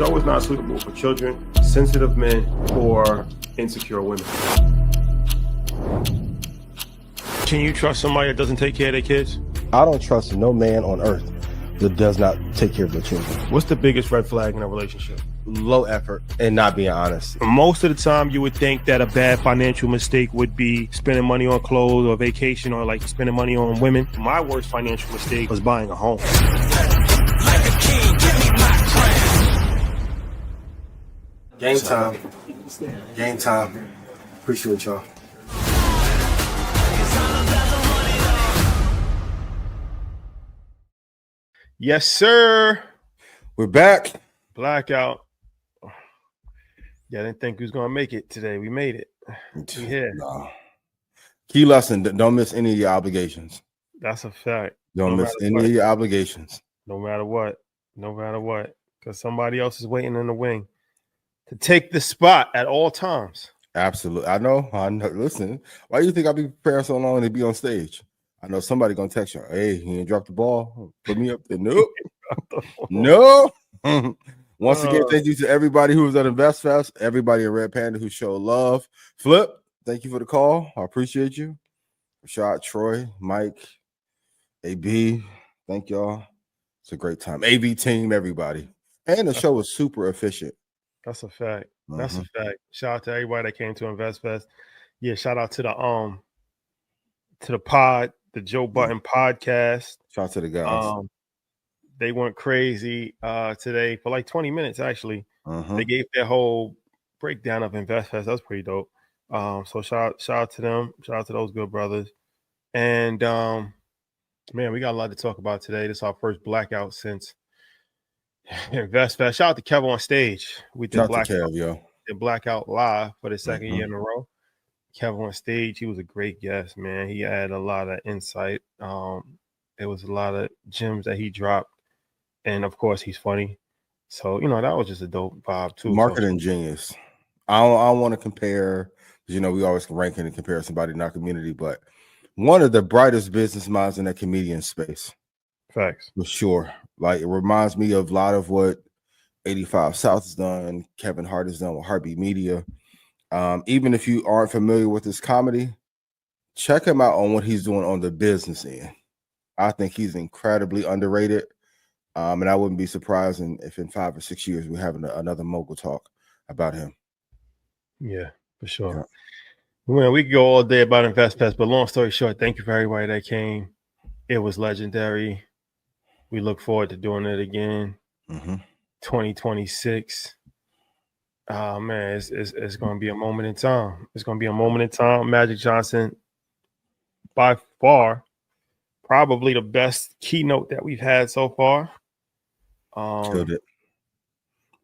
show is not suitable for children, sensitive men, or insecure women. Can you trust somebody that doesn't take care of their kids? I don't trust no man on earth that does not take care of their children. What's the biggest red flag in a relationship? Low effort and not being honest. Most of the time, you would think that a bad financial mistake would be spending money on clothes or vacation or like spending money on women. My worst financial mistake was buying a home. Like a king, give me my crown. Game time. Game time. Appreciate y'all. Yes, sir. We're back. Blackout. Yeah, I didn't think we was gonna make it today. We made it. We here. No. Key lesson: don't miss any of your obligations. That's a fact. Don't miss any of your obligations. No matter what. No matter what. Because somebody else is waiting in the wing to take the spot at all times. Absolutely. I know. Listen, why do you think I'll be preparing so long to be on stage? I know somebody gonna text you. Hey, he ain't dropped the ball. Put me up there. Nope. No. Once again, thank you to everybody who was at InvestFest, everybody at Red Panda who showed love. Flip, thank you for the call. I appreciate you. Rashad, Troy, Mike, AB, thank y'all. It's a great time. AV team, everybody. And the show was super efficient. That's a fact. That's a fact. Shout out to everybody that came to InvestFest. Yeah, shout out to the pod, the Joe Button podcast. Shout out to the guys. They went crazy today for like 20 minutes, actually. They gave their whole breakdown of InvestFest. That's pretty dope. So shout out to them. Shout out to those good brothers. And man, we got a lot to talk about today. This is our first blackout since InvestFest. Shout out to Kevin on stage. We did blackout live for the second year in a row. Kevin on stage, he was a great guest, man. He had a lot of insight. There was a lot of gems that he dropped. And of course, he's funny. So, that was just a dope vibe too. Marketing genius. I don't want to compare, because we always rank and compare somebody in our community, but one of the brightest business minds in that comedian space. Facts. For sure. Like, it reminds me of a lot of what 85 South has done, Kevin Hart has done with Heartbeat Media. Even if you aren't familiar with his comedy, check him out on what he's doing on the business end. I think he's incredibly underrated. And I wouldn't be surprised if in 5 or 6 years we're having another mogul talk about him. Yeah, for sure. Yeah. Well, we could go all day about InvestFest, but long story short, thank you for everybody that came. It was legendary. We look forward to doing it again. 2026. Man, it's going to be a moment in time. It's going to be a moment in time. Magic Johnson, by far, probably the best keynote that we've had so far. Killed it.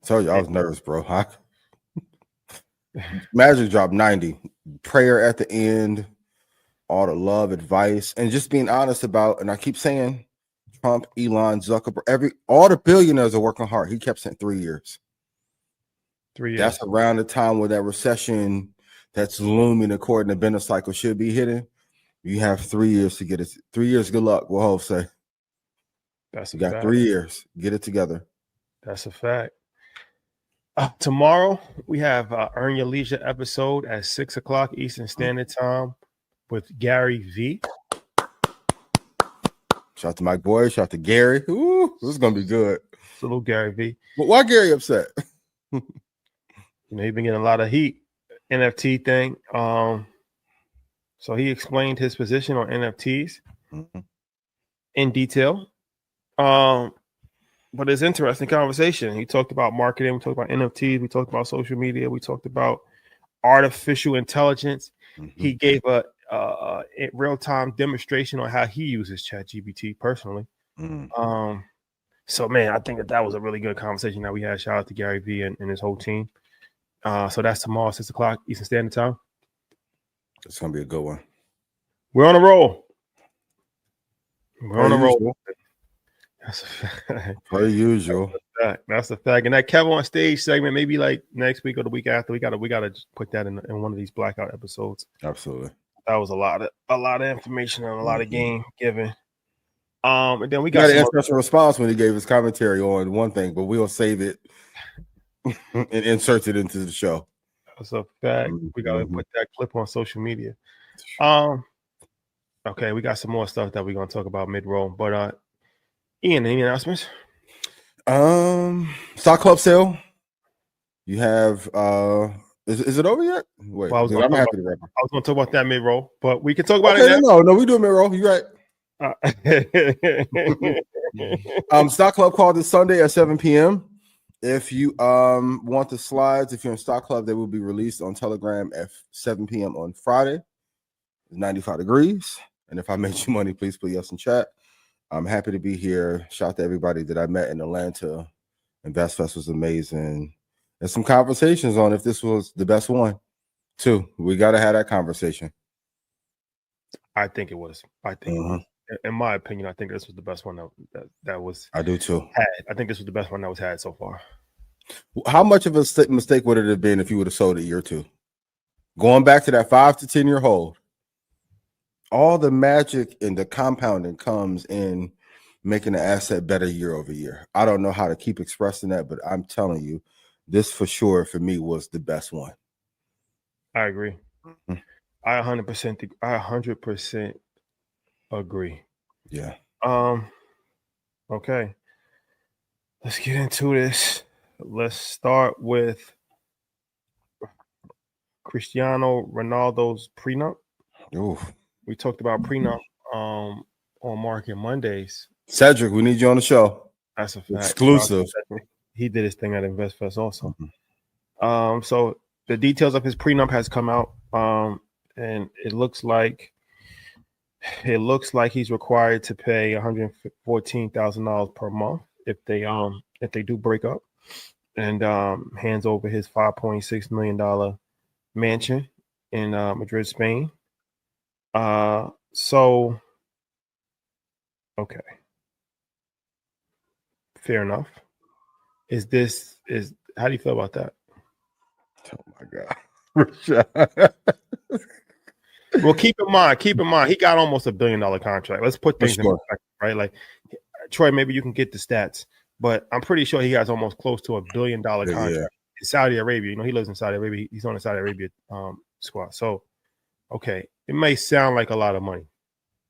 Told you I was nervous, bro. Magic dropped 90. Prayer at the end, all the love, advice, and just being honest about. And I keep saying, Trump, Elon, Zuckerberg, all the billionaires are working hard. He kept saying 3 years. 3 years. That's around the time where that recession that's looming according to business cycle should be hitting. You have 3 years to get it. 3 years, good luck. We'll hope say. That's a fact. got 3 years. Get it together. That's a fact. Tomorrow we have Earn Your Leisure episode at 6 o'clock Eastern Standard Time with Gary V. Shout out to Mike Boy. Shout out to Gary. Ooh, this is gonna be good. Little Gary V. But why Gary upset? He's been getting a lot of heat. NFT thing. So he explained his position on NFTs in detail. But it's interesting conversation. He talked about marketing. We talked about NFTs. We talked about social media. We talked about artificial intelligence. He gave a real-time demonstration on how he uses ChatGPT personally. So, man, I think that was a really good conversation that we had. Shout out to Gary V and his whole team. So that's tomorrow, 6 o'clock Eastern Standard Time. It's going to be a good one. We're on a roll. We're on a roll. That's a fact. Per usual. That's a fact. And that Kevin on stage segment, maybe like next week or the week after, we gotta just put that in one of these blackout episodes. Absolutely. That was a lot of information and a lot of game given. And then we got an interesting response when he gave his commentary on one thing, but we'll save it and insert it into the show. That's a fact. We gotta put that clip on social media. Okay, we got some more stuff that we're gonna talk about mid-roll. But Ian, any announcements? Stock club sale. You have is it over yet? Wait, well, I was gonna talk about that mid-roll, but we can talk about it now. No, we do mid-roll. You're right. Stock club call this Sunday at 7 p.m. If you want the slides, if you're in stock club, they will be released on Telegram at 7 p.m. on Friday. It's 95 degrees. And if I made you money, please put yes in chat. I'm happy to be here. Shout out to everybody that I met in Atlanta. InvestFest was amazing. There's some conversations on if this was the best one, too. We got to have that conversation. I think it was. In my opinion, I think this was the best one that was. I do too. I think this was the best one that was had so far. How much of a mistake would it have been if you would have sold a year or two? Going back to that 5 to 10 year hold, all the magic and the compounding comes in making the asset better year over year. I don't know how to keep expressing that, but I'm telling you, this for sure for me was the best one. I agree. I 100% agree. Yeah. Okay. Let's get into this. Let's start with Cristiano Ronaldo's prenup. Ooh. We talked about prenup on Market Mondays. Cedric, we need you on the show. That's a fact. Exclusive. He did his thing at InvestFest also. So the details of his prenup has come out, and it looks like he's required to pay $114,000 per month if they do break up, and hands over his $5.6 million mansion in Madrid, Spain. So okay, fair enough. How do you feel about that? Oh my God. Well, keep in mind, he got almost $1 billion contract. Let's put things in perspective, right? Like, Troy, maybe you can get the stats, but I'm pretty sure he has almost close to $1 billion contract in Saudi Arabia. You know, he lives in Saudi Arabia. He's on the Saudi Arabia squad. So, okay, it may sound like a lot of money,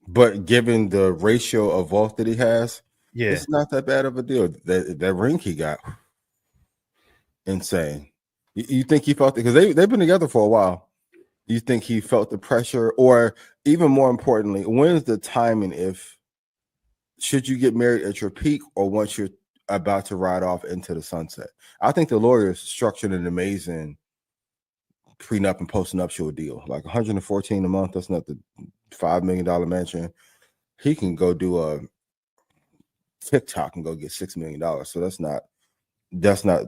but given the ratio of wealth that he has, it's not that bad of a deal. That ring he got, insane. You think he felt it because they've been together for a while? You think he felt the pressure, or even more importantly, when's the timing? Should you get married at your peak or once you're about to ride off into the sunset? I think the lawyers structured an amazing prenup and post-nuptial deal, like $114 a month. That's not the $5 million mansion. He can go do a TikTok and go get $6 million. So that's not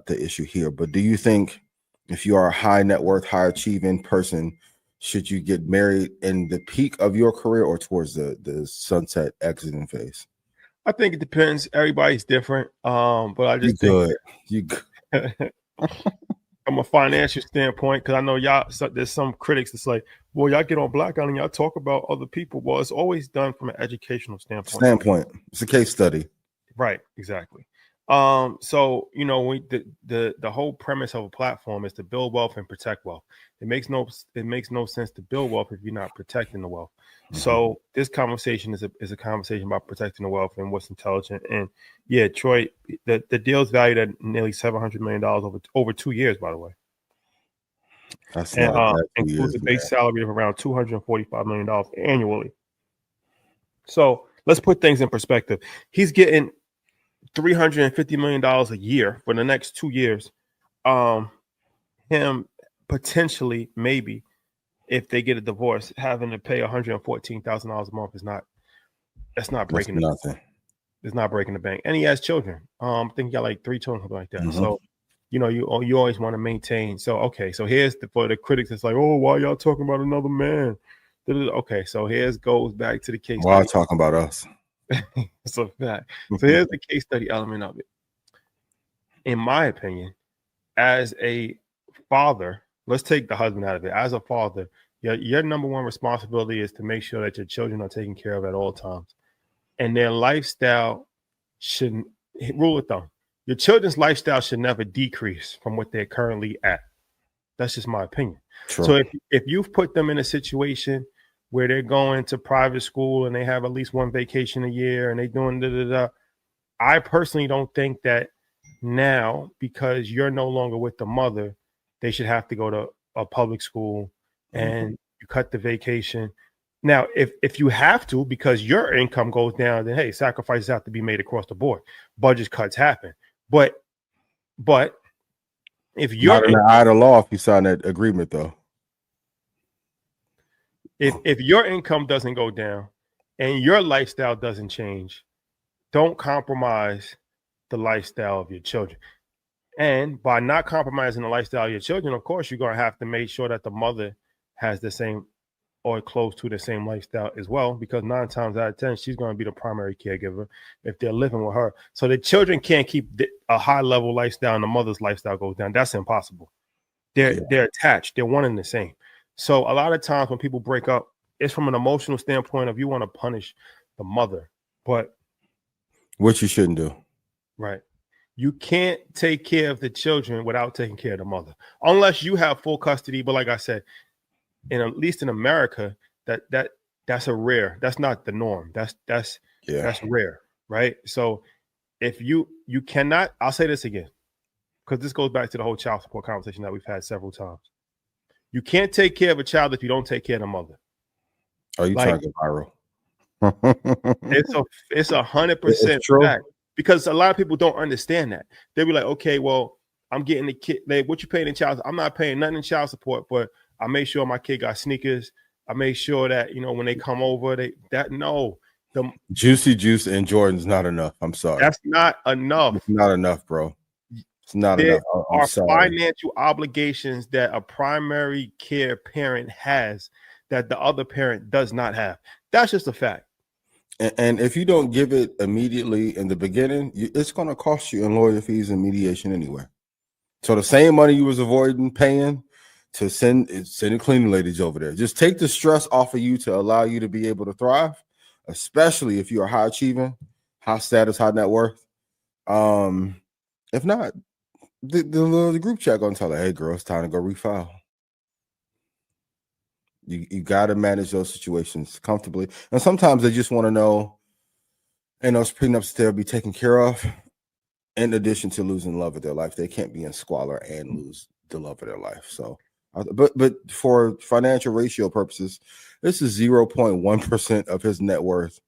the issue here. But do you think if you are a high net worth, high achieving person, should you get married in the peak of your career or towards the sunset exiting phase? I think it depends. Everybody's different. But I just think you good. From a financial standpoint, because I know there's some critics that's like, well, y'all get on Blackout and y'all talk about other people. Well, it's always done from an educational standpoint. It's a case study. Right, exactly. So the whole premise of a platform is to build wealth and protect wealth. It makes no sense to build wealth if you're not protecting the wealth. Mm-hmm. So this conversation is a conversation about protecting the wealth and what's intelligent. And yeah, Troy, the deal's valued at nearly $700 million over 2 years, by the way. That's includes a base salary of around $245 million annually. So let's put things in perspective. He's getting $350 million a year for the next 2 years. Him potentially, maybe, if they get a divorce, having to pay $114,000 a month that's not breaking nothing. It's not breaking the bank. And he has children. I think he got like 3 children, something like that. Mm-hmm. So, you always want to maintain. So, okay, so here's for the critics. It's like, oh, why y'all talking about another man? Okay, so goes back to the case. Why talking about us? So here's the case study element of it. In my opinion, as a father, let's take the husband out of it. As a father, your number one responsibility is to make sure that your children are taken care of at all times. And their lifestyle shouldn't, rule of thumb, your children's lifestyle should never decrease from what they're currently at. That's just my opinion. True. So if you've put them in a situation where they're going to private school and they have at least one vacation a year and they're doing da-da-da, I personally don't think that now, because you're no longer with the mother, they should have to go to a public school and you cut the vacation. Now, if you have to, because your income goes down, then hey, sacrifices have to be made across the board. Budget cuts happen. But if you're not in the eye of the law, if you sign that agreement, though. If your income doesn't go down and your lifestyle doesn't change, don't compromise the lifestyle of your children. And by not compromising the lifestyle of your children, of course, you're going to have to make sure that the mother has the same or close to the same lifestyle as well, because 9 times out of 10, she's going to be the primary caregiver if they're living with her. So the children can't keep a high level lifestyle and the mother's lifestyle goes down. That's impossible. They're attached. They're one and the same. So a lot of times when people break up, it's from an emotional standpoint of you want to punish the mother, but which you shouldn't do. Right. You can't take care of the children without taking care of the mother, unless you have full custody. But like I said, at least in America, that's a rare. That's not the norm. That's rare, right? So if you cannot, I'll say this again, because this goes back to the whole child support conversation that we've had several times. You can't take care of a child if you don't take care of the mother. Are you trying to go viral? It's 100% fact. Because a lot of people don't understand that. They'll be like, okay, well, I'm getting the kid. What you paying in child? I'm not paying nothing in child support, but I make sure my kid got sneakers. I make sure that, when they come over, the Juicy Juice and Jordan's not enough. I'm sorry. That's not enough. It's not enough, bro. It's not enough. There are financial obligations that a primary care parent has that the other parent does not have. That's just a fact. And if you don't give it immediately in the beginning, it's going to cost you in lawyer fees and mediation anyway. So the same money you was avoiding paying to send the cleaning ladies over there. Just take the stress off of you to allow you to be able to thrive, especially if you are high achieving, high status, high net worth. If not, the group chat going to tell her, hey, girl, it's time to go refile. You got to manage those situations comfortably. And sometimes they just want to know, and those prenups they'll be taken care of in addition to losing love of their life. They can't be in squalor and lose the love of their life. So, but for financial ratio purposes, this is 0.1% of his net worth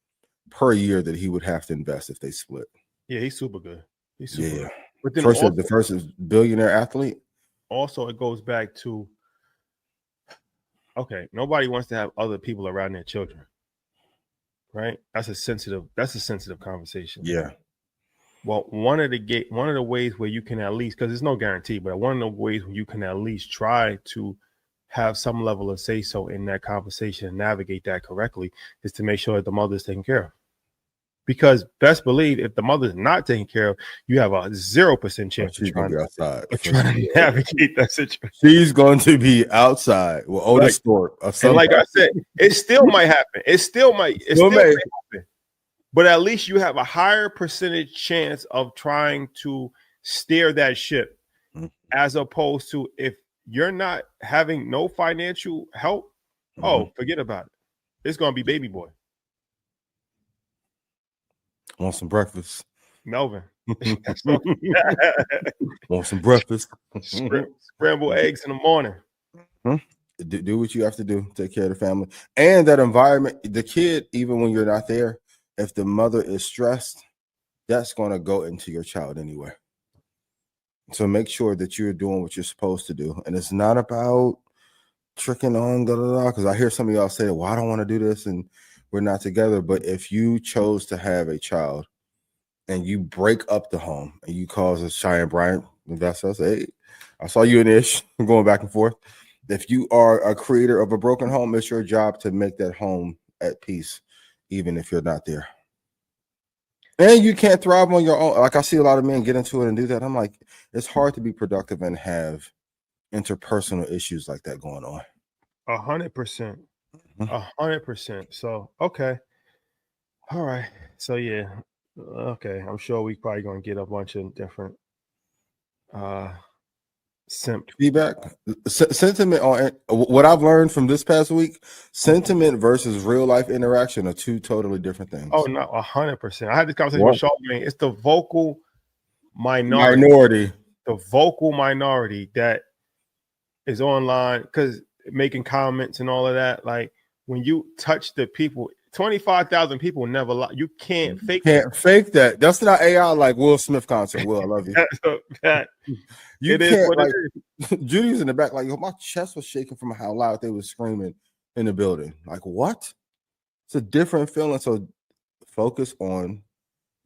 per year that he would have to invest if they split. Yeah, he's super good. He's super good. But then the first is billionaire athlete. Also, it goes back to, okay, nobody wants to have other people around their children, right? That's a sensitive conversation. Yeah. Well, one of the ways where you can at least, because there's no guarantee, but one of the ways where you can at least try to have some level of say so in that conversation and navigate that correctly is to make sure that the mother is taken care of. Because best believe if the mother's not taken care of, you have a 0% chance of trying to navigate that situation. She's going to be outside with Otis Thorpe. And like I said, it still might happen. It still might happen. But at least you have a higher percentage chance of trying to steer that ship, as opposed to if you're not having no financial help, forget about it. It's going to be baby boy. Want some breakfast? Melvin. Want some breakfast? Scrambled eggs in the morning. Do what you have to do. Take care of the family. And that environment, the kid, even when you're not there, if the mother is stressed, that's going to go into your child anyway. So make sure that you're doing what you're supposed to do. And it's not about tricking on, because I hear some of y'all say, well, I don't want to do this and we're not together. But if you chose to have a child and you break up the home and you cause a Cheyenne Bryant, that's us. Hey, I saw you in Ish going back and forth. If you are a creator of a broken home, it's your job to make that home at peace, even if you're not there. And you can't thrive on your own. Like I see a lot of men get into it and do that. I'm like, it's hard to be productive and have interpersonal issues like that going on. 100%. 100%. So, okay. All right. So, yeah, Okay, I'm sure we probably gonna get a bunch of different simp feedback. Sentiment on what I've learned from this past week. Sentiment versus real life interaction are two totally different things. Oh no, 100%. I had this conversation with Charlamagne. It's the vocal minority, the vocal minority that is online because making comments and all of that. Like when you touch the people, 25,000 people never lie. You can't fake that. That's not AI like Will Smith concert. Will, I love you. You it can't is what like it is. Judy's in the back, like my chest was shaking from how loud they were screaming in the building. Like, what? It's a different feeling. So focus on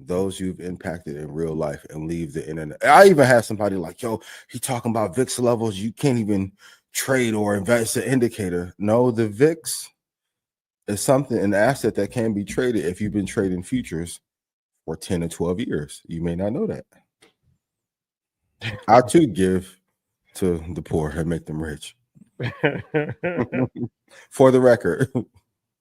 those you've impacted in real life and leave the internet. I even had somebody like, yo, he talking about VIX levels. You can't even trade or invest an indicator. No, the VIX is something, an asset that can be traded if you've been trading futures for 10 or 12 years. You may not know that. I too give to the poor and make them rich. For the record.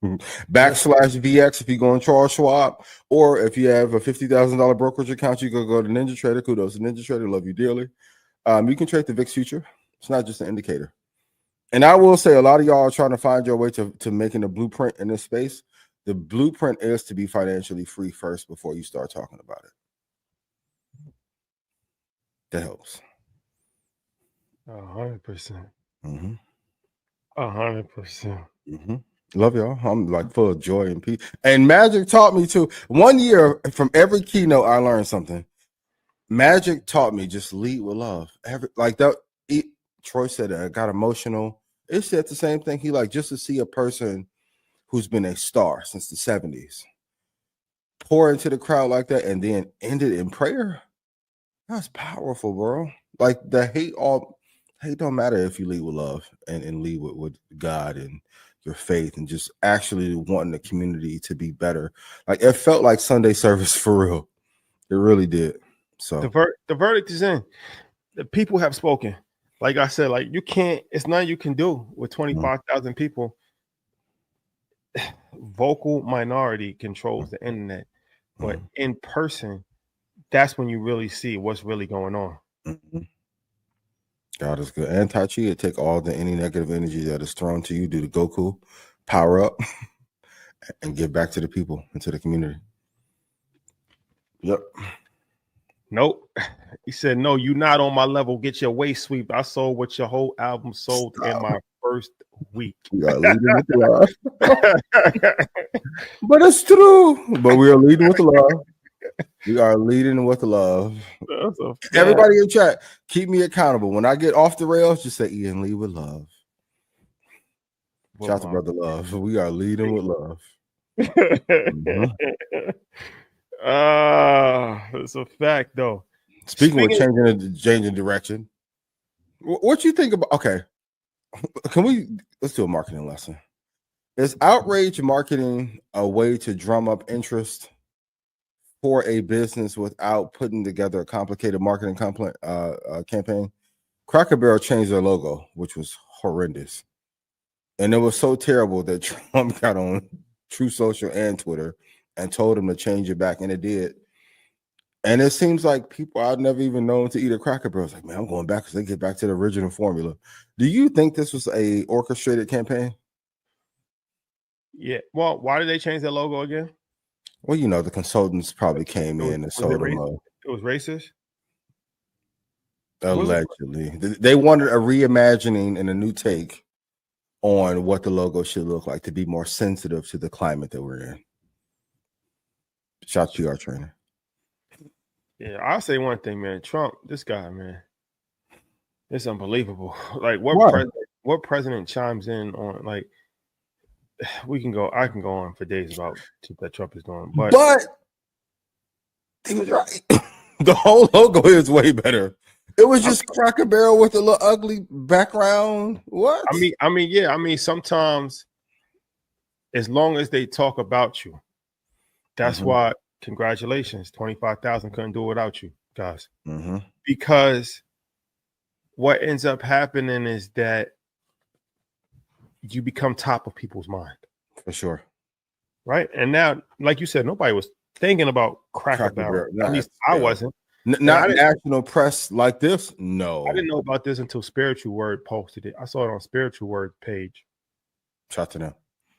/VX if you go on Charles Schwab, or if you have a $50,000 brokerage account, you go to Ninja Trader. Kudos to Ninja Trader, love you dearly. You can trade the VIX future. It's not just an indicator. And I will say a lot of y'all are trying to find your way to making a blueprint in this space. The blueprint is to be financially free first before you start talking about it. That helps. 100%. 100%. Love y'all. I'm like full of joy and peace. And Magic taught me too. 1 year from every keynote, I learned something. Magic taught me just lead with love. Troy said it. I got emotional. It said the same thing. He like just to see a person who's been a star since the 70s pour into the crowd like that and then end it in prayer. That's powerful, bro. Like the hate don't matter if you lead with love and lead with God and your faith and just actually wanting the community to be better. Like it felt like Sunday service for real. It really did. So the verdict is in. The people have spoken. Like I said, like you can't. It's nothing you can do with 25,000 people. Vocal minority controls the internet, but in person, that's when you really see what's really going on. God is good. And Tai Chi, take all any negative energy that is thrown to you, do the Goku, power up, and give back to the people and to the community. Yep. Nope. He said, no, you're not on my level. Get your waist sweep. I sold what your whole album sold in my first week. We are leading with love. But it's true. But we are leading with love. We are leading with love. Everybody in chat, keep me accountable. When I get off the rails, just say, Ian, lead with love. Shout out to Brother Love. We are leading with love. It's a fact, though. Speaking of changing direction, what you think about? Okay, let's do a marketing lesson. Is outrage marketing a way to drum up interest for a business without putting together a complicated marketing campaign? Cracker Barrel changed their logo, which was horrendous, and it was so terrible that Trump got on True Social and Twitter and told him to change it back, and it did. And it seems like people I've never even known to eat a Cracker Barrel. Like, man, I'm going back because they get back to the original formula. Do you think this was a orchestrated campaign? Yeah. Well, why did they change their logo again? Well, you know, the consultants probably came in and sold them. It was racist? Allegedly. They wanted a reimagining and a new take on what the logo should look like to be more sensitive to the climate that we're in. Shout out to our trainer. Yeah, I'll say one thing, man. Trump, this guy, man, it's unbelievable. Like what president chimes in on, like, I can go on for days about that Trump is doing, but he was right. The whole logo is way better. It was just Cracker Barrel with a little ugly background. What? I mean, sometimes as long as they talk about you, that's why. Congratulations, 25,000 couldn't do it without you guys. Because what ends up happening is that you become top of people's mind. For sure. Right? And now, like you said, nobody was thinking about Cracker Barrel. At least I wasn't. Not national press like this. No, I didn't know about this until Spiritual Word posted it. I saw it on Spiritual Word page. Shout to them.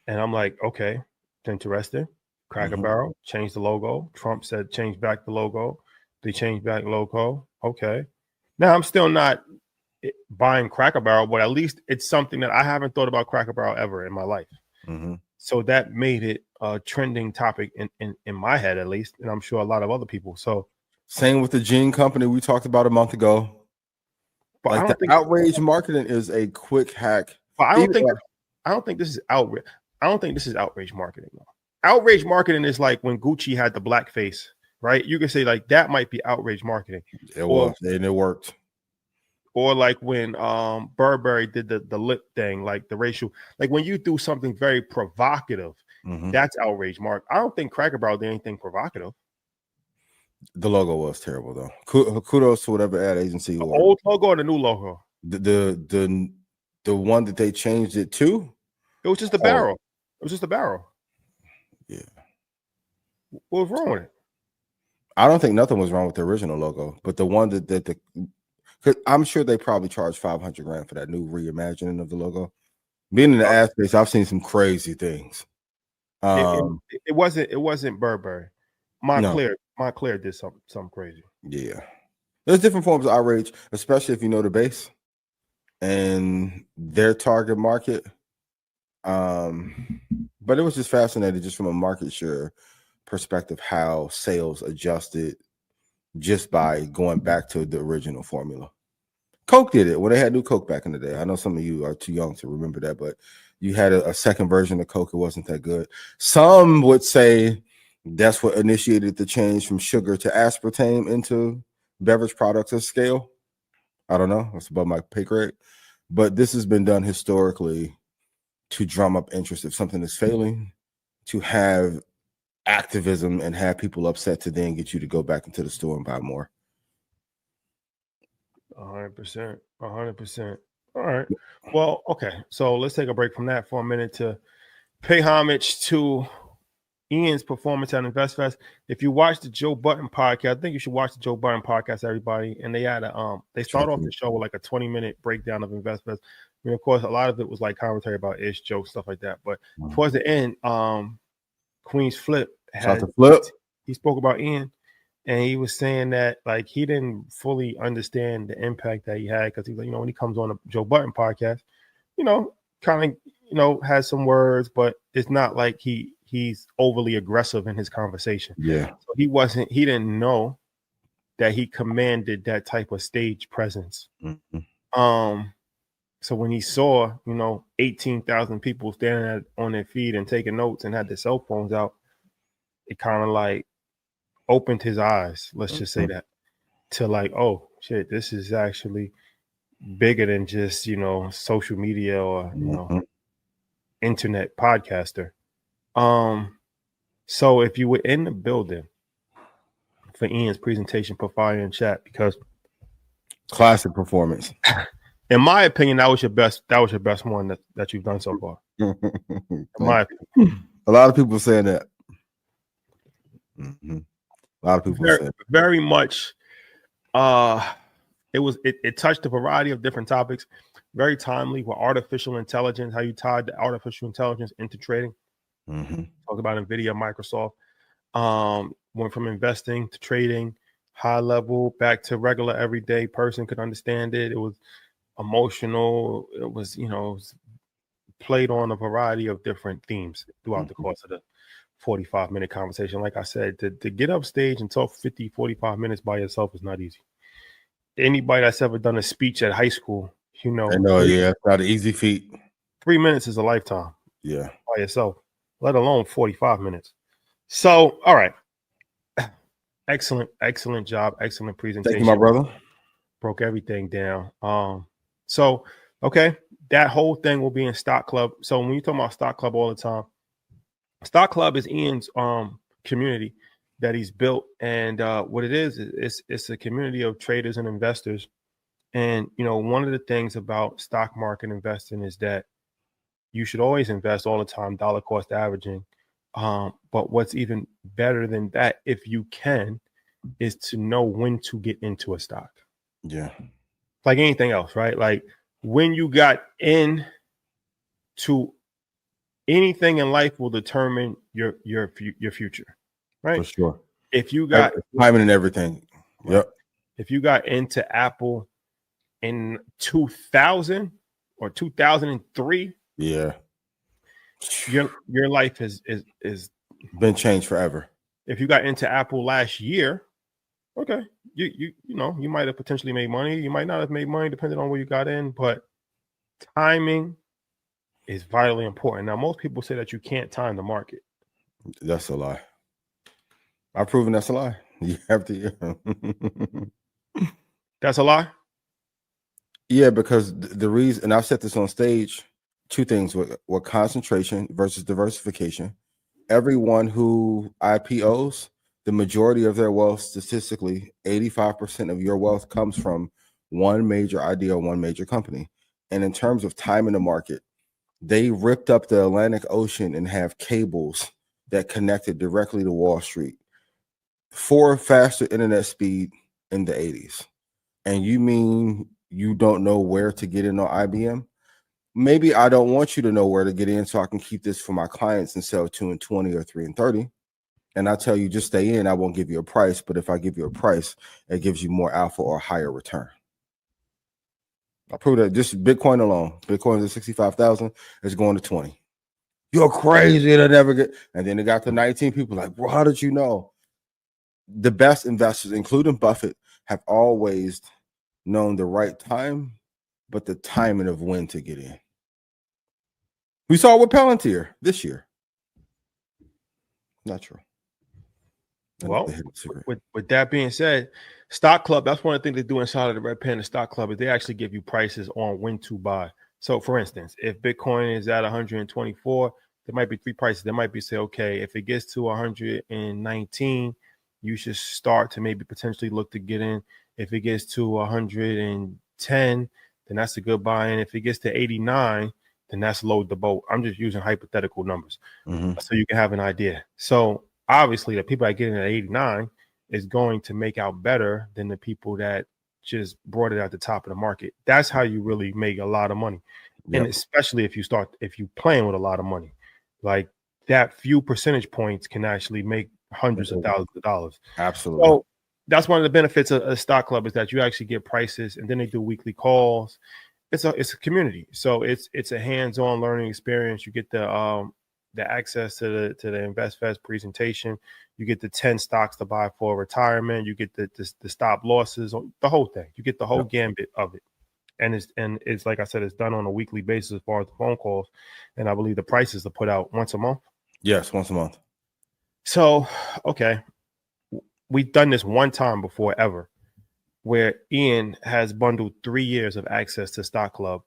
And I'm like, okay, it's interesting. Cracker Barrel changed the logo. Trump said change back the logo. They changed back logo. Okay. Now I'm still not buying Cracker Barrel, but at least it's something that I haven't thought about Cracker Barrel ever in my life. So that made it a trending topic in my head, at least, and I'm sure a lot of other people. So same with the Gene Company we talked about a month ago. But like, I don't think outrage marketing is a quick hack. But I don't think this is outrage. I don't think this is outrage marketing. Though. Outrage marketing is like when Gucci had the blackface, right? You can say like that might be outrage marketing. It was, and it worked. Or like when Burberry did the lip thing, like the racial, like when you do something very provocative, that's outrage mark. I don't think Cracker Barrel did anything provocative. The logo was terrible though. Kudos to whatever ad agency. The old logo or the new logo? The one that they changed it to. It was just a barrel. It was just a barrel. Yeah. What was wrong with it? I don't think nothing was wrong with the original logo, but the one that I'm sure they probably charged $500,000 for that new reimagining of the logo. Being in the ad space, I've seen some crazy things. It wasn't Burberry. Montclair did something crazy. Yeah, there's different forms of outrage, especially if you know the base and their target market. But it was just fascinating, just from a market share perspective, how sales adjusted just by going back to the original formula. Coke did it when they had new Coke back in the day. I know some of you are too young to remember that, but you had a second version of Coke. It wasn't that good. Some would say that's what initiated the change from sugar to aspartame into beverage products at scale. I don't know. That's above my pay grade. But this has been done historically to drum up interest if something is failing, to have activism and have people upset to then get you to go back into the store and buy more. 100%. 100%. All right. Well, okay. So let's take a break from that for a minute to pay homage to Ian's performance at InvestFest. If you watch the Joe Budden podcast, I think you should watch the Joe Budden podcast, everybody. And they had they start off the show with like a 20-minute breakdown of InvestFest. I mean, of course, a lot of it was like commentary about ish, jokes, stuff like that. But towards the end, Queen's Flip he spoke about Ian, and he was saying that like he didn't fully understand the impact that he had, because he's like, when he comes on the Joe Budden podcast, kind of, has some words, but it's not like he's overly aggressive in his conversation. Yeah. So he didn't know that he commanded that type of stage presence. So when he saw, 18,000 people standing on their feet and taking notes and had their cell phones out, it kind of like opened his eyes, let's just say that, to like, oh shit, this is actually bigger than just, social media or, internet podcaster. So if you were in the building for Ian's presentation, put fire in chat, because classic performance. In my opinion, that was your best one that you've done so far. In my opinion. A lot of people saying that. A lot of people saying very much. It touched a variety of different topics. Very timely with artificial intelligence, how you tied the artificial intelligence into trading. Talk about NVIDIA, Microsoft. Went from investing to trading, high level, back to regular everyday person could understand it. It was emotional. It was, it was played on a variety of different themes throughout the course of the 45-minute conversation. Like I said, to get up stage and talk 50, 45 minutes by yourself is not easy. Anybody that's ever done a speech at high school, I know, it's not an easy feat. 3 minutes is a lifetime. Yeah. By yourself, let alone 45 minutes. So, all right. Excellent job. Excellent presentation. Thank you, my brother. Broke everything down. So, okay. That whole thing will be in Stock Club. So when you talk about Stock Club all the time, Stock Club is Ian's community that he's built. And what it is it's a community of traders and investors. And, one of the things about stock market investing is that you should always invest all the time, dollar cost averaging. But what's even better than that, if you can, is to know when to get into a stock. Yeah. Like anything else, right? Like when you got in to anything in life will determine your future, right? For sure. If you got timing and everything. Right. Yep. If you got into Apple in 2000 or 2003, yeah, your life is been changed forever. If you got into Apple last year, okay, you know, you might have potentially made money. You might not have made money depending on where you got in, but timing is vitally important. Now, most people say that you can't time the market. That's a lie. I've proven that's a lie. You have to. That's a lie? Yeah, because the reason, and I've said this on stage, two things with concentration versus diversification. Everyone who IPOs, the majority of their wealth, statistically, 85% of your wealth comes from one major idea, one major company. And in terms of time in the market, they ripped up the Atlantic Ocean and have cables that connected directly to Wall Street for faster internet speed in the 80s. And you mean you don't know where to get in on IBM? Maybe I don't want you to know where to get in so I can keep this for my clients and sell 2 and 20 or 3 and 30. And I tell you, just stay in. I won't give you a price, but if I give you a price, it gives you more alpha or higher return. I prove that just Bitcoin alone. Bitcoin is at 65,000. It's going to 20. You're crazy. It'll never get. And then it got to 19 people like, well, how did you know? The best investors, including Buffett, have always known the right time, but the timing of when to get in. We saw it with Palantir this year. Not true. Well, with that being said, Stock Club, that's one of the things they do inside of the Red Panda Stock Club is they actually give you prices on when to buy. So for instance, if Bitcoin is at 124, there might be 3 prices. There might be say, okay, if it gets to 119, you should start to maybe potentially look to get in. If it gets to 110, then that's a good buy. And if it gets to 89, then that's load the boat. I'm just using hypothetical numbers so you can have an idea. So obviously the people that get in at 89 is going to make out better than the people that just brought it at the top of the market. That's how you really make a lot of money. Yep. And especially if you playing with a lot of money, like that few percentage points can actually make hundreds of thousands of dollars. Absolutely. So that's one of the benefits of a stock club is that you actually get prices and then they do weekly calls. It's a community. So it's a hands-on learning experience. You get the access to the InvestFest presentation. You get the 10 stocks to buy for retirement. You get the stop losses, the whole thing. You get the whole gambit of it. And it's like I said, it's done on a weekly basis as far as the phone calls. And I believe the prices are put out once a month. Yes, once a month. So, okay. We've done this one time before ever where Ian has bundled 3 years of access to Stock Club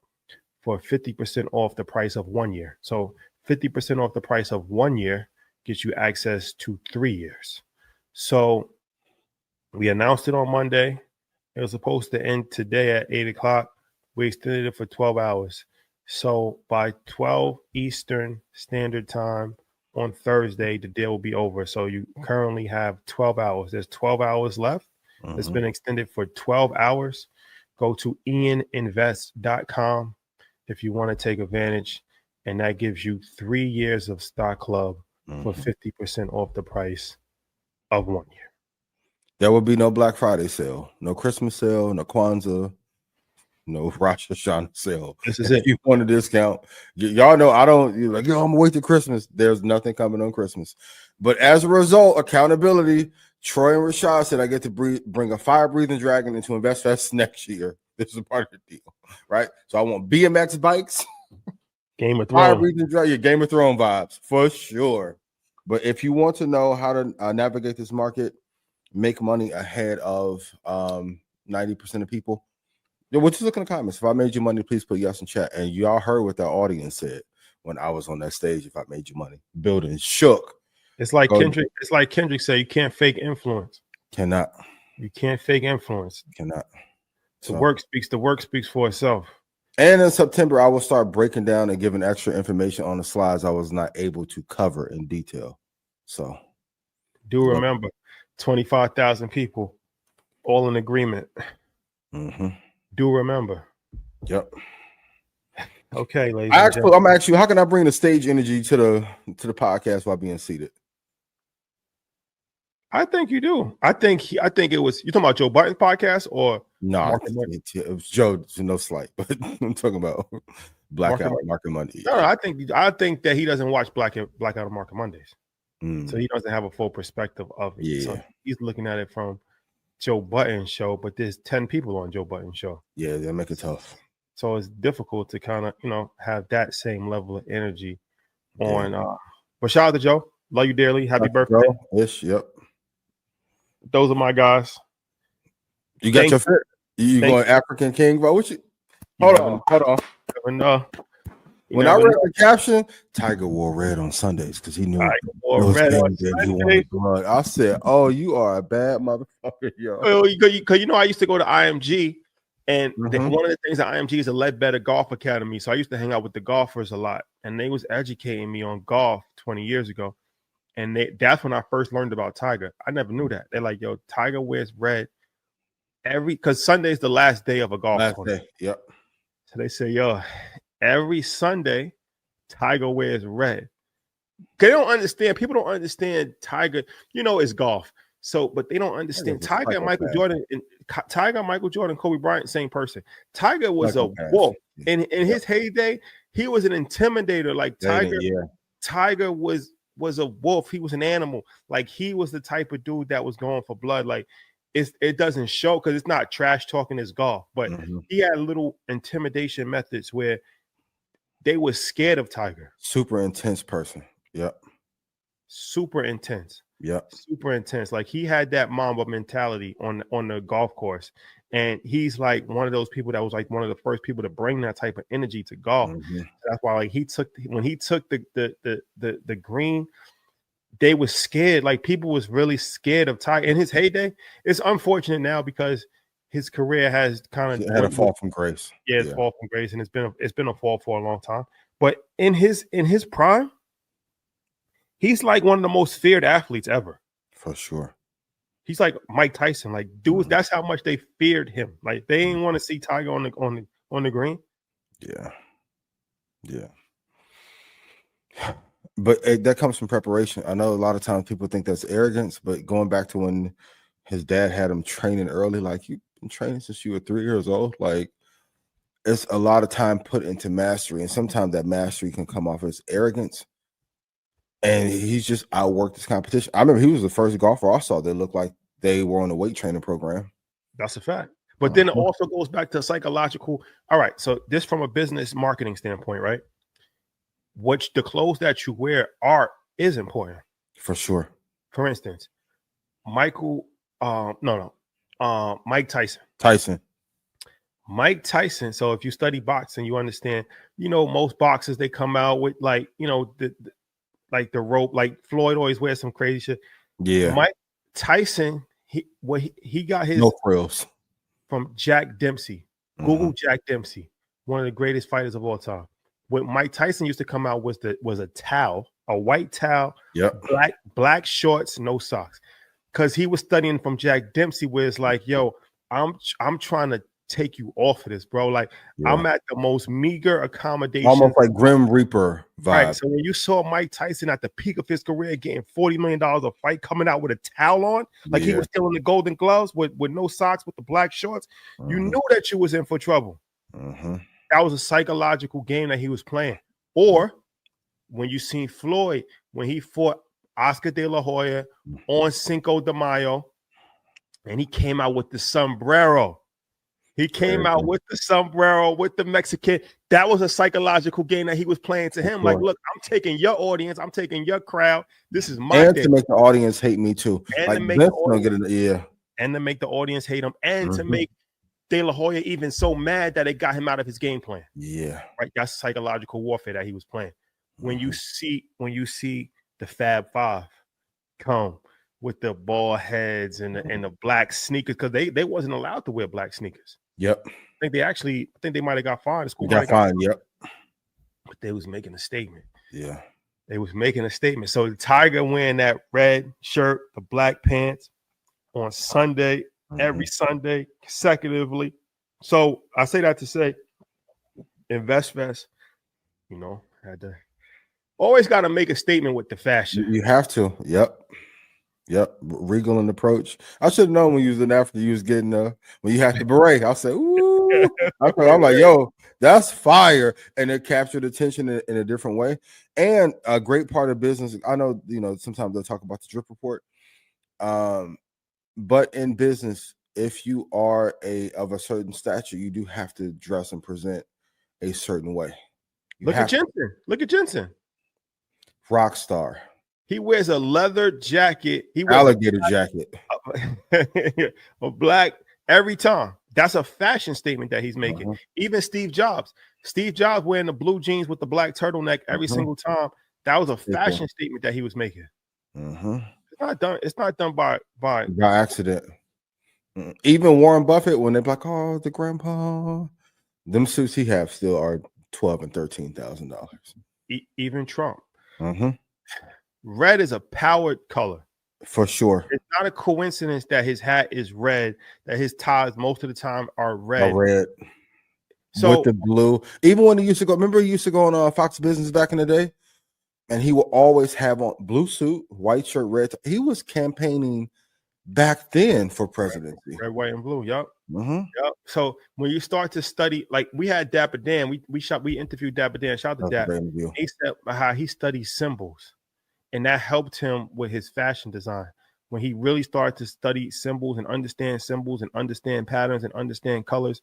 for 50% off the price of 1 year. So 50% off the price of 1 year gets you access to 3 years. So we announced it on Monday. It was supposed to end today at 8 o'clock. We extended it for 12 hours. So by 12 Eastern Standard Time on Thursday, the deal will be over. So you currently have 12 hours. There's 12 hours left. It's been extended for 12 hours. Go to ianinvest.com if you want to take advantage. And that gives you 3 years of Stock Club for 50% off the price of 1 year. There will be no Black Friday sale, no Christmas sale, no Kwanzaa, no Rosh Hashanah sale. This is it. If you want a discount, y'all know I don't. You're like, yo, I'm gonna wait till Christmas. There's nothing coming on Christmas. But as a result, accountability. Troy and Rashad said I get to bring a fire-breathing dragon into InvestFest next year. This is a part of the deal, right? So I want BMX bikes, Game of Thrones, fire-breathing dragon, your Game of Thrones vibes for sure. But if you want to know how to navigate this market, make money ahead of 90% of people, just look in the comments. If I made you money, please put yes in chat. And y'all heard what the audience said when I was on that stage. If I made you money, building shook. It's like Kendrick. It's like Kendrick said, you can't fake influence. Cannot. You can't fake influence. Cannot. The work speaks for itself. And in September, I will start breaking down and giving extra information on the slides I was not able to cover in detail. So do remember 25,000 people all in agreement. Do remember. Yep. Okay, ladies and gentlemen. I'm asking you, how can I bring the stage energy to the podcast while being seated? I think you do. I think it was, you talking about Joe Budden's podcast or no? It was Joe. No slight, but I'm talking about Blackout Market Monday. No, I think that he doesn't watch Blackout Market Mondays, so he doesn't have a full perspective of it. Yeah, so he's looking at it from Joe Budden's show, but there's 10 people on Joe Budden's show. Yeah, they make it tough. So it's difficult to kind of have that same level of energy on. But shout out to Joe. Love you dearly. Happy birthday. Ish, yep. Those are my guys. You got your fit. You going African King, bro? What you? Hold on. When I read the caption, Tiger wore red on Sundays because he knew he wanted blood. I said, "Oh, you are a bad motherfucker, yo." Well, because I used to go to IMG, and one of the things at IMG is a Ledbetter Golf Academy. So I used to hang out with the golfers a lot, and they was educating me on golf 20 years ago. And that's when I first learned about Tiger. I never knew that. They're like, yo, Tiger wears red because Sunday is the last day of a golf tournament. Yep. So they say, yo, every Sunday, Tiger wears red. They don't understand. People don't understand Tiger. It's golf. So, but they don't understand Tiger, Michael Jordan, Kobe Bryant, same person. Tiger was a wolf. In his heyday, he was an intimidator. Like Tiger was a wolf. He was an animal. Like he was the type of dude that was going for blood. Like it doesn't show because it's not trash talking his golf, but he had little intimidation methods where they were scared of Tiger. Super intense person. Yep. Super intense. Yep. Super intense. Like he had that Mamba mentality on the golf course. And he's like one of those people that was like one of the first people to bring that type of energy to golf. That's why like when he took the green, they were scared. Like people was really scared of Tiger in his heyday. It's unfortunate now because his career has kind of had a fall from grace. Yeah, it's fall from grace, and it's been a fall for a long time. But in his prime, he's like one of the most feared athletes ever. For sure. He's like Mike Tyson. Like dudes, that's how much they feared him. Like they didn't want to see Tiger on the green. Yeah. But that comes from preparation. I know a lot of times people think that's arrogance, but going back to when his dad had him training early, like you've been training since you were 3 years old. Like it's a lot of time put into mastery, and sometimes that mastery can come off as arrogance. And he's just outworked this competition. I remember he was the first golfer I saw that looked like they were on a weight training program. That's a fact. But then it also goes back to psychological. All right. So this from a business marketing standpoint, right? The clothes that you wear is important. For sure. For instance, Mike Tyson. Mike Tyson. So if you study boxing, you understand, most boxers, they come out with like, the rope, like Floyd always wears some crazy shit. Yeah. Mike Tyson, he got his no frills from Jack Dempsey. Google Jack Dempsey, one of the greatest fighters of all time. What Mike Tyson used to come out was a towel, a white towel, black shorts, no socks. Because he was studying from Jack Dempsey, where it's like, yo, I'm trying to take you off of this, bro. Like I'm at the most meager accommodation, almost like Grim Reaper vibe. Right. So when you saw Mike Tyson at the peak of his career getting $40 million a fight, coming out with a towel on, like he was still in the Golden Gloves with no socks, with the black shorts, you knew that you was in for trouble. That was a psychological game that he was playing. Or when you seen Floyd, when he fought Oscar De La Hoya on Cinco de Mayo, and he came out with the sombrero. He came out with the sombrero, with the Mexican. That was a psychological game that he was playing to him. Like, look, I'm taking your audience. I'm taking your crowd. This is my day. To make the audience hate me too. And like to make to make the audience hate him. And to make De La Hoya even so mad that it got him out of his game plan. Yeah. Right. That's psychological warfare that he was playing. When you see the Fab Five come with the ball heads and the black sneakers, because they wasn't allowed to wear black sneakers. Yep. I think they might have got fined. The school got fined. Yep. But they was making a statement. Yeah. They was making a statement. So the Tiger wearing that red shirt, the black pants on Sunday, every Sunday consecutively. So I say that to say, InvestFest, had to always got to make a statement with the fashion. You have to. Yep. Regal and approach. I should have known when you was in Africa, you was getting when you had the beret. I said, ooh. I'm like, yo, that's fire. And it captured attention in a different way. And a great part of business. I know, sometimes they'll talk about the drip report. But in business, if you are of a certain stature, you do have to dress and present a certain way. Look at Jensen. Rock star. He wears a leather jacket. He wears alligator jacket. A black every time. That's a fashion statement that he's making. Even Steve Jobs wearing the blue jeans with the black turtleneck every single time. That was a fashion statement that he was making. It's not done by accident. Even Warren Buffett, when they're like, oh, the grandpa, them suits he have still are $12,000 and $13,000. Even Trump. Red is a powered color. For sure. It's not a coincidence that his hat is red, that his ties most of the time are red. So with the blue. Even when he used to go on Fox Business back in the day, and he will always have on blue suit, white shirt, red. He was campaigning back then for presidency. Red, white, and blue. Yep. Yep. So when you start to study, like we had Dapper Dan, we interviewed Dapper Dan. Shout out to Dapper. He said how he studies symbols, and that helped him with his fashion design. When he really started to study symbols and understand patterns and understand colors,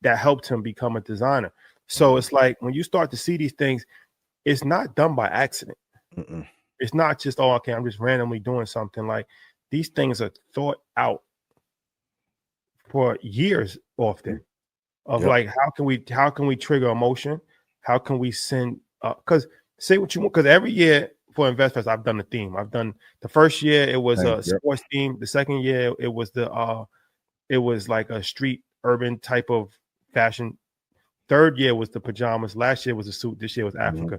that helped him become a designer. So it's like when you start to see these things, it's not done by accident. It's not just, okay, I'm just randomly doing something. Like these things are thought out for years often of like, how can we trigger emotion? How can we send, because say what you want, because every year for InvestFest, I've done a theme. I've done the first year, it was a sports theme. The second year, it was like a street urban type of fashion. Third year was the pajamas. Last year was a suit. This year was Africa.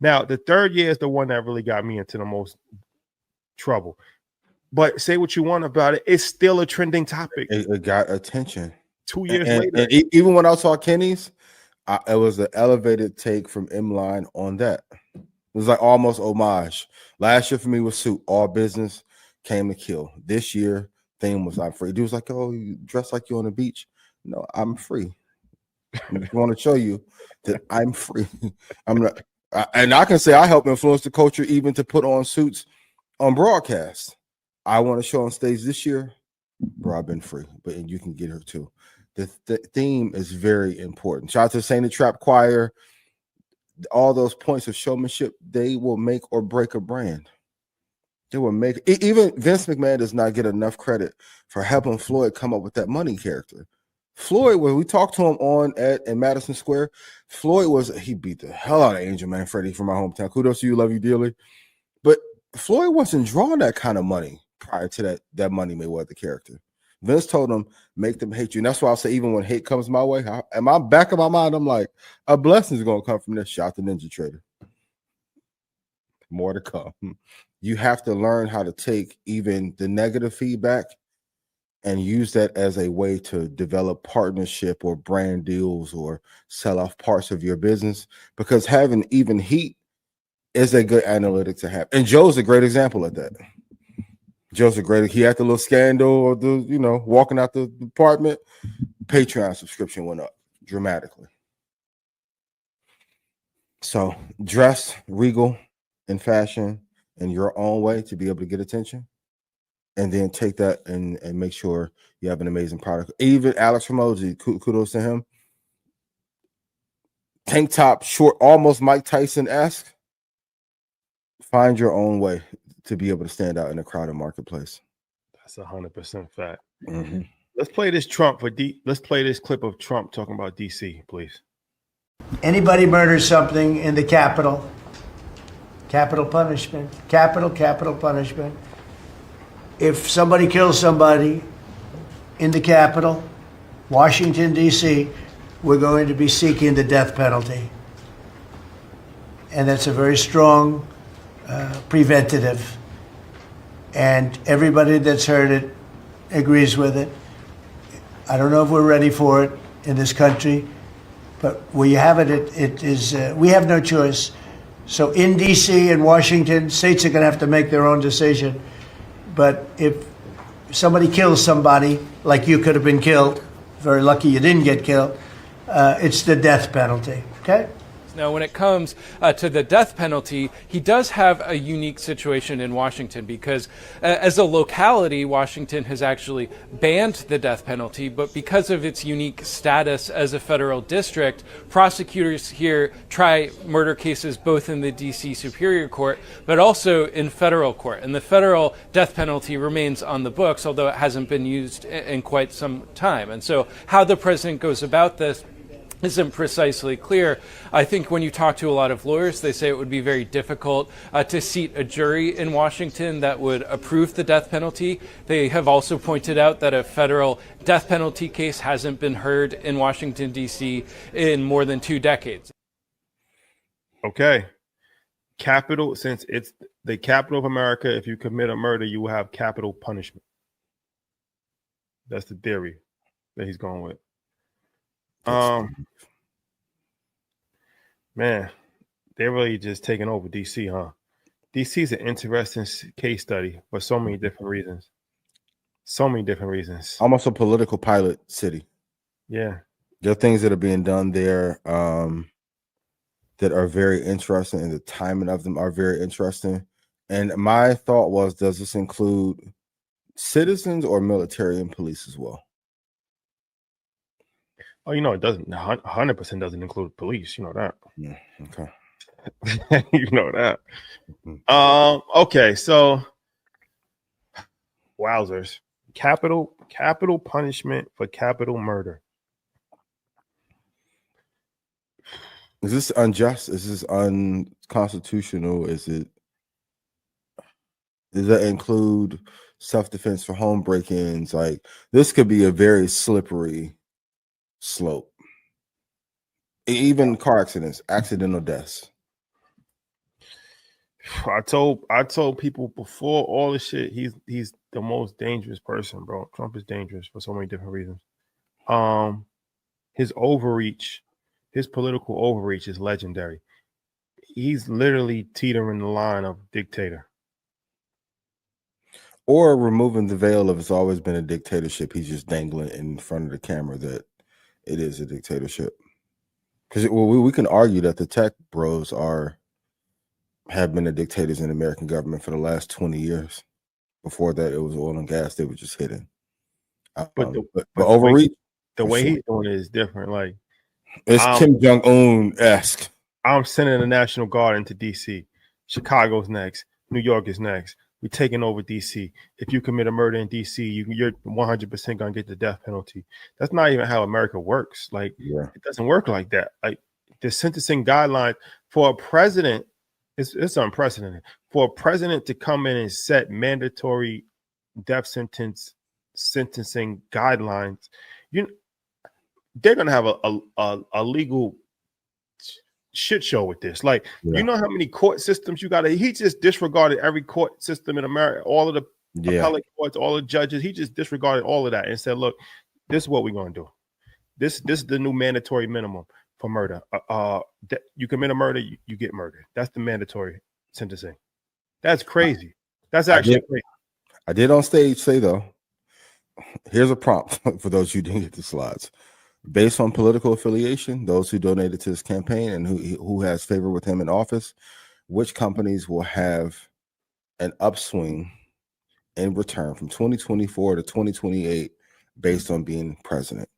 Now, the third year is the one that really got me into the most trouble. But say what you want about it, it's still a trending topic. It got attention. 2 years later. And even when I saw Kenny's, it was an elevated take from M-Line on that. It was like almost homage. Last year for me was suit. All business came to kill. This year, theme was I'm free. Dude was like, oh, you dress like you're on the beach. No, I'm free. I just want to show you that I'm free. I'm not. And I can say I help influence the culture even to put on suits on broadcast. I want to show on stage this year, bro, I've been free, but you can get her too. The theme is very important. Shout out to Saint Trap Choir. All those points of showmanship, they will make or break a brand. They will make, even Vince McMahon does not get enough credit for helping Floyd come up with that money character. Floyd, when we talked to him in Madison Square, he beat the hell out of Angel Manfredi from my hometown. Kudos to you, love you dearly. But Floyd wasn't drawing that kind of money prior to that Money Mayweather character. Vince told him, make them hate you. And that's why I'll say, even when hate comes my way, in my back of my mind, I'm like, a blessing is going to come from this. Shot the Ninja Trader. More to come. You have to learn how to take even the negative feedback and use that as a way to develop partnership or brand deals or sell off parts of your business, because having even heat is a good analytic to have. And Joe's a great example of that. He had the little scandal or walking out the apartment, Patreon subscription went up dramatically. So dress regal in fashion in your own way to be able to get attention. And then take that and make sure you have an amazing product. Even Alex Ramosi, kudos to him. Tank top, short, almost Mike Tyson-esque. Find your own way to be able to stand out in a crowded marketplace. That's 100% fact. Let's play this Let's play this clip of Trump talking about DC, please. Anybody murders something in the Capitol, capital punishment, capital punishment. If somebody kills somebody in the Capitol, Washington, D.C., we're going to be seeking the death penalty. And that's a very strong preventative. And everybody that's heard it agrees with it. I don't know if we're ready for it in this country, but where you have it, it is, we have no choice. So in D.C. and Washington, states are going to have to make their own decision. But if somebody kills somebody, like you could have been killed, very lucky you didn't get killed, it's the death penalty, okay? Now, when it comes to the death penalty, he does have a unique situation in Washington because as a locality, Washington has actually banned the death penalty, but because of its unique status as a federal district, prosecutors here try murder cases both in the D.C. Superior Court, but also in federal court. And the federal death penalty remains on the books, although it hasn't been used in quite some time. And so how the president goes about this isn't precisely clear. I think when you talk to a lot of lawyers, they say it would be very difficult to seat a jury in Washington that would approve the death penalty. They have also pointed out that a federal death penalty case hasn't been heard in Washington, D.C. in more than 2 decades. Okay. Capital, since it's the capital of America, if you commit a murder, you will have capital punishment. That's the theory that he's going with. Man, they're really just taking over DC, huh? DC is an interesting case study for so many different reasons. So many different reasons. Almost a political pilot city. Yeah. There are things that are being done there that are very interesting, and the timing of them are very interesting. And my thought was, does this include citizens or military and police as well? Oh, you know, it doesn't 100% doesn't include police. You know that. Yeah, okay. You know that. Okay, so wowzers. Capital punishment for capital murder. Is this unjust? Is this unconstitutional? Does that include self-defense for home break-ins? Like, this could be a very slippery slope. Even car accidents, accidental deaths. I told people before all this shit, he's the most dangerous person, bro. Trump is dangerous for so many different reasons. His overreach, his political overreach is legendary. He's literally teetering the line of dictator. Or removing the veil of it's always been a dictatorship. He's just dangling in front of the camera that it is a dictatorship. Because we can argue that the tech bros have been the dictators in the American government for the last 20 years. Before that, it was oil and gas. They were just hidden. But overreach. The way he's doing it is different. Like, it's Kim Jong-un-esque. I'm sending the National Guard into D.C. Chicago's next. New York is next. We're taking over D.C. If you commit a murder in D.C., you're 100% going to get the death penalty. That's not even how America works. Like, It doesn't work like that. Like, the sentencing guidelines for a president, it's unprecedented. For a president to come in and set mandatory death sentencing guidelines, they're going to have a legal shit show with this. Like, you know how many court systems you got? He just disregarded every court system in America, all of the appellate courts, all the judges. He just disregarded all of that and said, look, this is what we're going to do. This is the new mandatory minimum for murder. You commit a murder, you get murdered. That's the mandatory sentencing. That's crazy. That's actually crazy. I did on stage say, though, here's a prompt for those who didn't get the slides. Based on political affiliation, those who donated to his campaign and who has favor with him in office, which companies will have an upswing in return from 2024 to 2028 based on being president?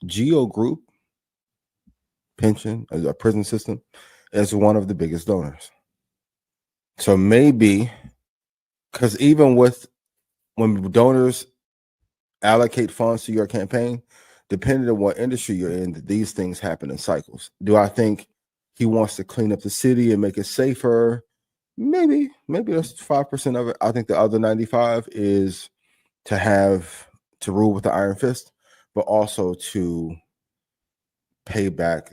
Geo Group pension, a prison system, is one of the biggest donors. So maybe, because even when donors allocate funds to your campaign, depending on what industry you're in, these things happen in cycles. Do I think he wants to clean up the city and make it safer? Maybe that's 5% of it. I think the other 95 is to rule with the iron fist. but also to pay back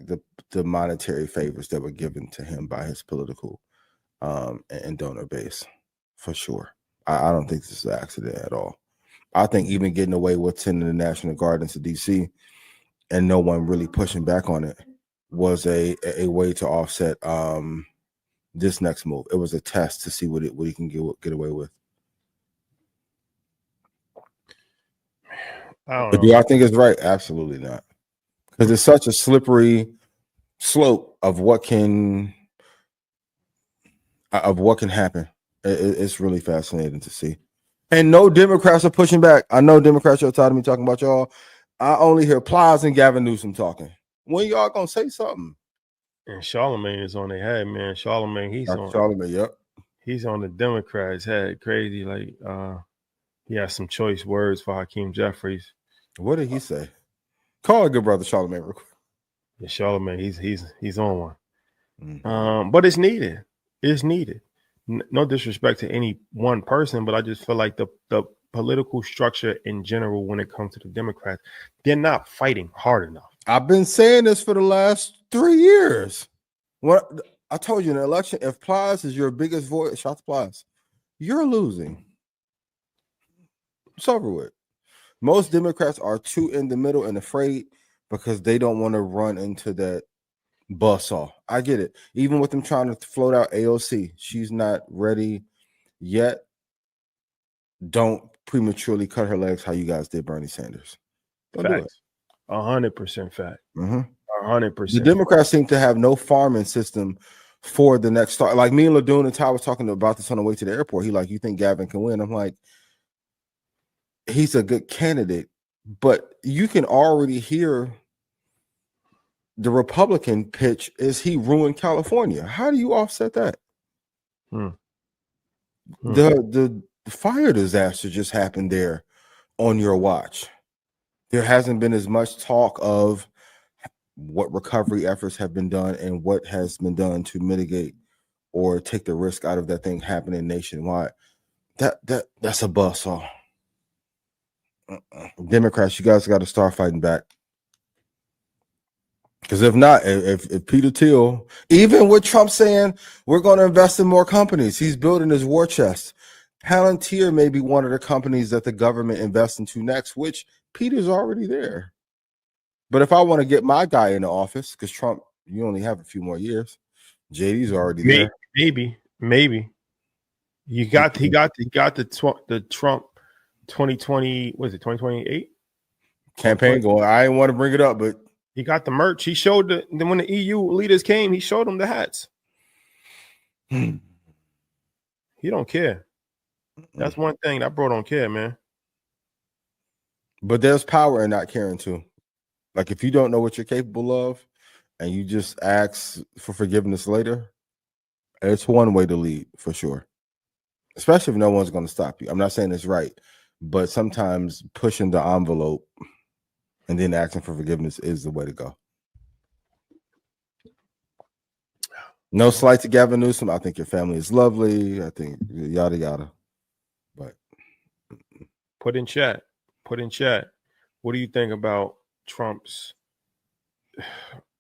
the monetary favors that were given to him by his political and donor base, for sure. I don't think this is an accident at all. I think even getting away with sending the National Guard into DC and no one really pushing back on it was a way to offset this next move. It was a test to see what he can get away with. But do I think it's right? Absolutely not. Because it's such a slippery slope of what can happen. It's really fascinating to see. And no Democrats are pushing back. I know Democrats are tired of me talking about y'all. I only hear Plies and Gavin Newsom talking. When y'all gonna say something? And Charlemagne is on their head, man. Charlemagne, he's on the Democrats' head. Crazy. Like he has some choice words for Hakeem Jeffries. What did he say? Call a good brother Charlemagne real quick. Yeah, Charlemagne, he's on one. Mm-hmm. But it's needed. It's needed. No disrespect to any one person, but I just feel like the political structure in general, when it comes to the Democrats, they're not fighting hard enough. I've been saying this for the last 3 years. What I told you in the election, if Plies is your biggest voice, shots Plies, you're losing. It's over with. Most Democrats are too in the middle and afraid because they don't want to run into that buzzsaw. I get it. Even with them trying to float out AOC, she's not ready yet. Don't prematurely cut her legs how you guys did Bernie Sanders. Don't do it. 100% fact. 100%. The Democrats seem to have no farming system for the next start. Like me and Ladune and Ty was talking about this on the way to the airport. He like, you think Gavin can win? I'm like, he's a good candidate, but you can already hear the Republican pitch is he ruined California. How do you offset that? The fire disaster just happened there on your watch. There hasn't been as much talk of what recovery efforts have been done and what has been done to mitigate or take the risk out of that thing happening nationwide. That's a buzzsaw. Democrats, you guys got to start fighting back. Because if not, if Peter Thiel, even with Trump saying we're going to invest in more companies, he's building his war chest. Palantir may be one of the companies that the government invests into next, which Peter's already there. But if I want to get my guy in the office, because Trump, you only have a few more years, JD's already there. Maybe. He got the Trump 2020, was it 2028 campaign going? I didn't want to bring it up, but he got the merch. He showed when the EU leaders came, he showed them the hats. He don't care. That's one thing. That bro don't care, man. But there's power in not caring too. Like if you don't know what you're capable of and you just ask for forgiveness later, it's one way to lead for sure. Especially if no one's going to stop you. I'm not saying it's right, but sometimes pushing the envelope and then asking for forgiveness is the way to go. No slight to Gavin Newsom. I think your family is lovely. I think yada yada. But put in chat. What do you think about Trump's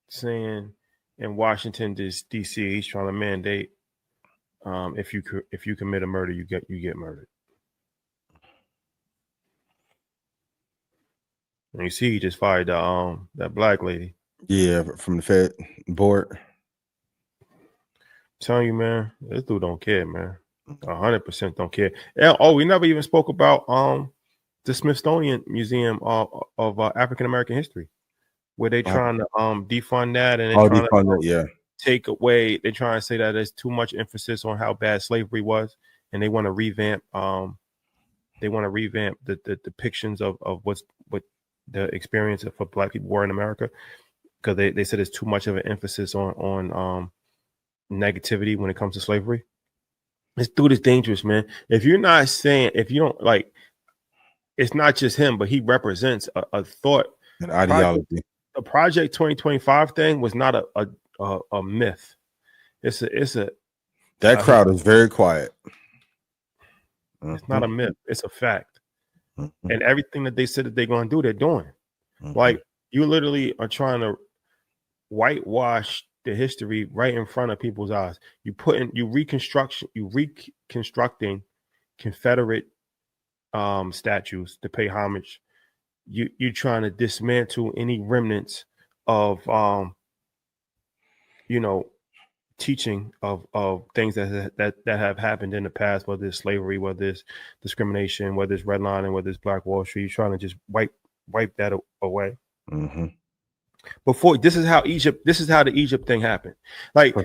saying in Washington D.C. he's trying to mandate if you commit a murder, you get murdered. And you see, he just fired that black lady. Yeah, from the Fed board. I'm telling you, man, this dude don't care, man. 100% don't care. And, we never even spoke about the Smithsonian Museum of African American History, where they trying to defund that and they're trying to take away. They're trying to say that there's too much emphasis on how bad slavery was, and they want to revamp. They want to revamp the depictions of what the experience for Black people were in America, because they said there's too much of an emphasis on negativity when it comes to slavery. This dude is dangerous, man. If you don't like, it's not just him, but he represents a thought, an ideology. The Project 2025 thing was not a myth. That crowd is very quiet. It's not a myth. It's a fact. And everything that they said that they're going to do, they're doing. Like, you literally are trying to whitewash the history right in front of people's eyes. You reconstructing Confederate statues to pay homage. You're trying to dismantle any remnants of teaching of things that have happened in the past, whether it's slavery, whether it's discrimination, whether it's redlining, whether it's Black Wall Street. You're trying to just wipe that away. Before, this is how the Egypt thing happened. Like,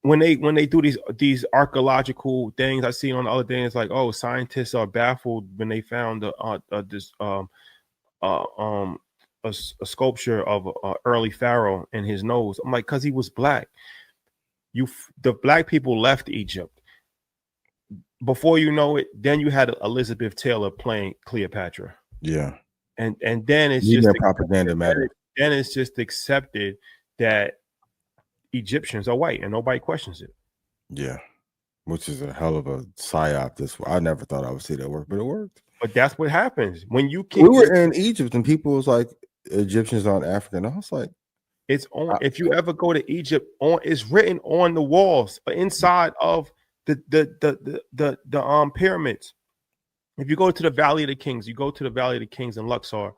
when they do these archaeological things, I see on the other things like, oh, scientists are baffled when they found a sculpture of an early pharaoh in his nose. I'm like, because he was Black. The Black people left Egypt. Before you know it, then you had Elizabeth Taylor playing Cleopatra. Yeah. And then it's just propaganda matter. Then it's just accepted that Egyptians are white and nobody questions it. Yeah. Which is a hell of a psyop. I never thought I would see that work, but it worked. But that's what happens when you keep. We were in Egypt and people was like, Egyptians aren't African. I was like, it's on. If you ever go to Egypt, it's written on the walls inside of the pyramids. If you go to the Valley of the Kings, in Luxor.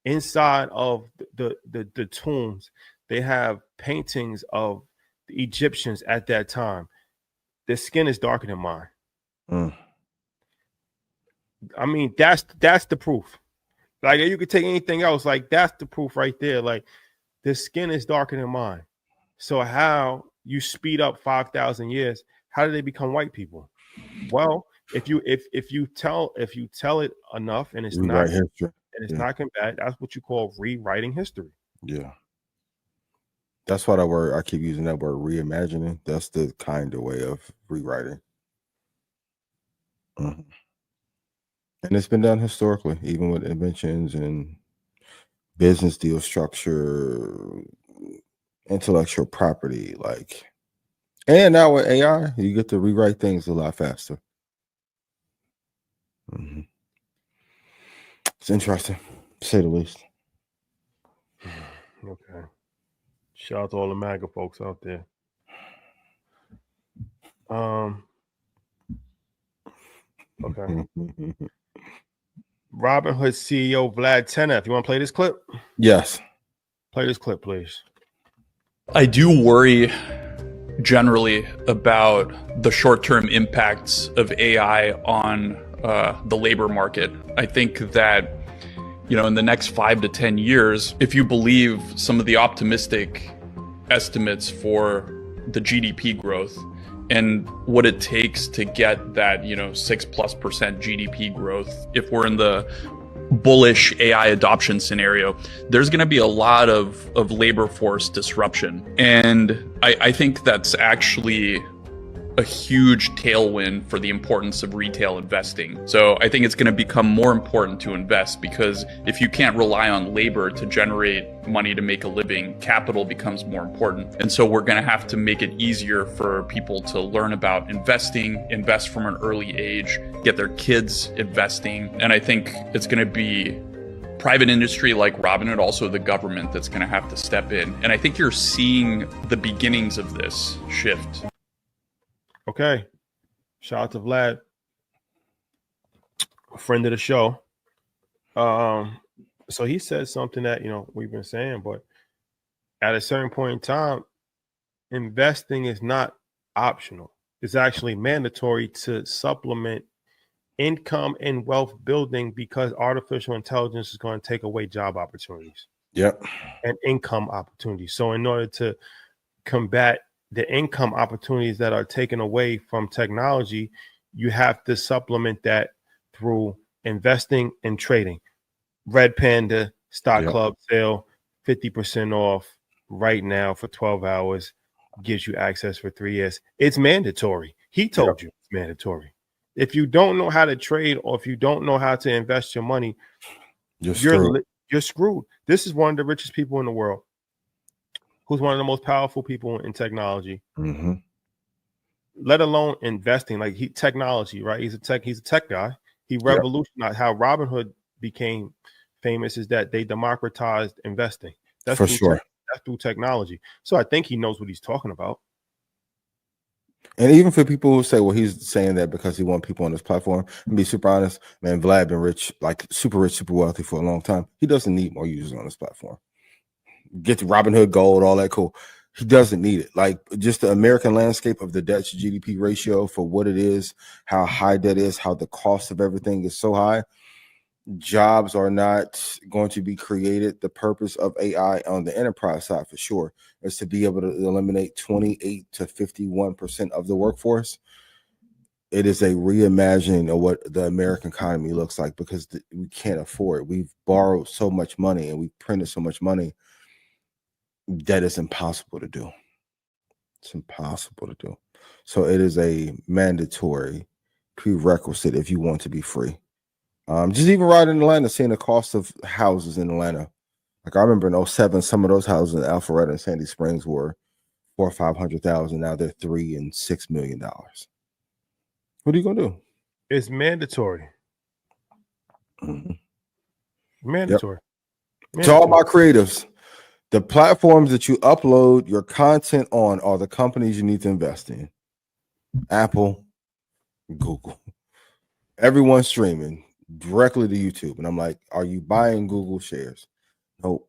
Inside of the tombs, they have paintings of the Egyptians at that time. Their skin is darker than mine. I mean, that's the proof. Like, you could take anything else, like, that's the proof right there. Like, the skin is darker than mine. So how you speed up 5,000 years? How do they become white people? Well, if you tell it enough, and it's not history. And it's not combated, that's what you call rewriting history. Yeah. That's why I keep using that word, reimagining. That's the kind of way of rewriting. And it's been done historically, even with inventions and business deal structure, intellectual property, and now with AI, you get to rewrite things a lot faster. It's interesting, to say the least. Okay. Shout out to all the MAGA folks out there. Okay. Robinhood CEO Vlad Tenav. You want to play this clip? Yes. Play this clip, please. I do worry generally about the short-term impacts of AI on the labor market. I think that, in the next 5 to 10 years, if you believe some of the optimistic estimates for the GDP growth and what it takes to get that, 6+% GDP growth, if we're in the bullish AI adoption scenario, there's going to be a lot of labor force disruption. And I think that's actually a huge tailwind for the importance of retail investing. So I think it's going to become more important to invest, because if you can't rely on labor to generate money to make a living, capital becomes more important. And so we're going to have to make it easier for people to learn about investing, invest from an early age, get their kids investing. And I think it's going to be private industry like Robinhood, also the government, that's going to have to step in. And I think you're seeing the beginnings of this shift. Okay. Shout out to Vlad, a friend of the show. So he said something that, we've been saying, but at a certain point in time, investing is not optional. It's actually mandatory to supplement income and wealth building, because artificial intelligence is going to take away job opportunities. Yep. And income opportunities. So in order to combat the income opportunities that are taken away from technology, you have to supplement that through investing and trading. Red Panda Stock Club sale, 50% off right now for 12 hours, gives you access for 3 years. It's mandatory. He told you it's mandatory. If you don't know how to trade, or if you don't know how to invest your money, you're screwed. This is one of the richest people in the world, who's one of the most powerful people in technology, let alone investing. Like, technology, right? He's a tech guy. He revolutionized how Robinhood became famous is that they democratized investing. That's for sure. That's through technology. So I think he knows what he's talking about. And even for people who say, well, he's saying that because he wants people on his platform, and be super honest, man, Vlad been rich, super wealthy for a long time. He doesn't need more users on his platform. Get to Robinhood Gold, all that cool. He doesn't need it. Like, just the American landscape of the debt to GDP ratio for what it is, how high debt is, how the cost of everything is so high. Jobs are not going to be created. The purpose of AI on the enterprise side, for sure, is to be able to eliminate 28 to 51% of the workforce. It is a reimagining of what the American economy looks like, because we can't afford it. We've borrowed so much money and we've printed so much money that it's impossible to do. It's impossible to do. So it is a mandatory prerequisite if you want to be free. Just even right in Atlanta, seeing the cost of houses in Atlanta. Like, I remember in 2007, some of those houses in Alpharetta and Sandy Springs were $400,000 or $500,000. Now they're $3 and $6 million. What are you gonna do? It's mandatory. Mm-hmm. Mandatory. Yep. To all my creatives, the platforms that you upload your content on are the companies you need to invest in. Apple, Google. Everyone's streaming directly to YouTube. And I'm like, are you buying Google shares? Nope.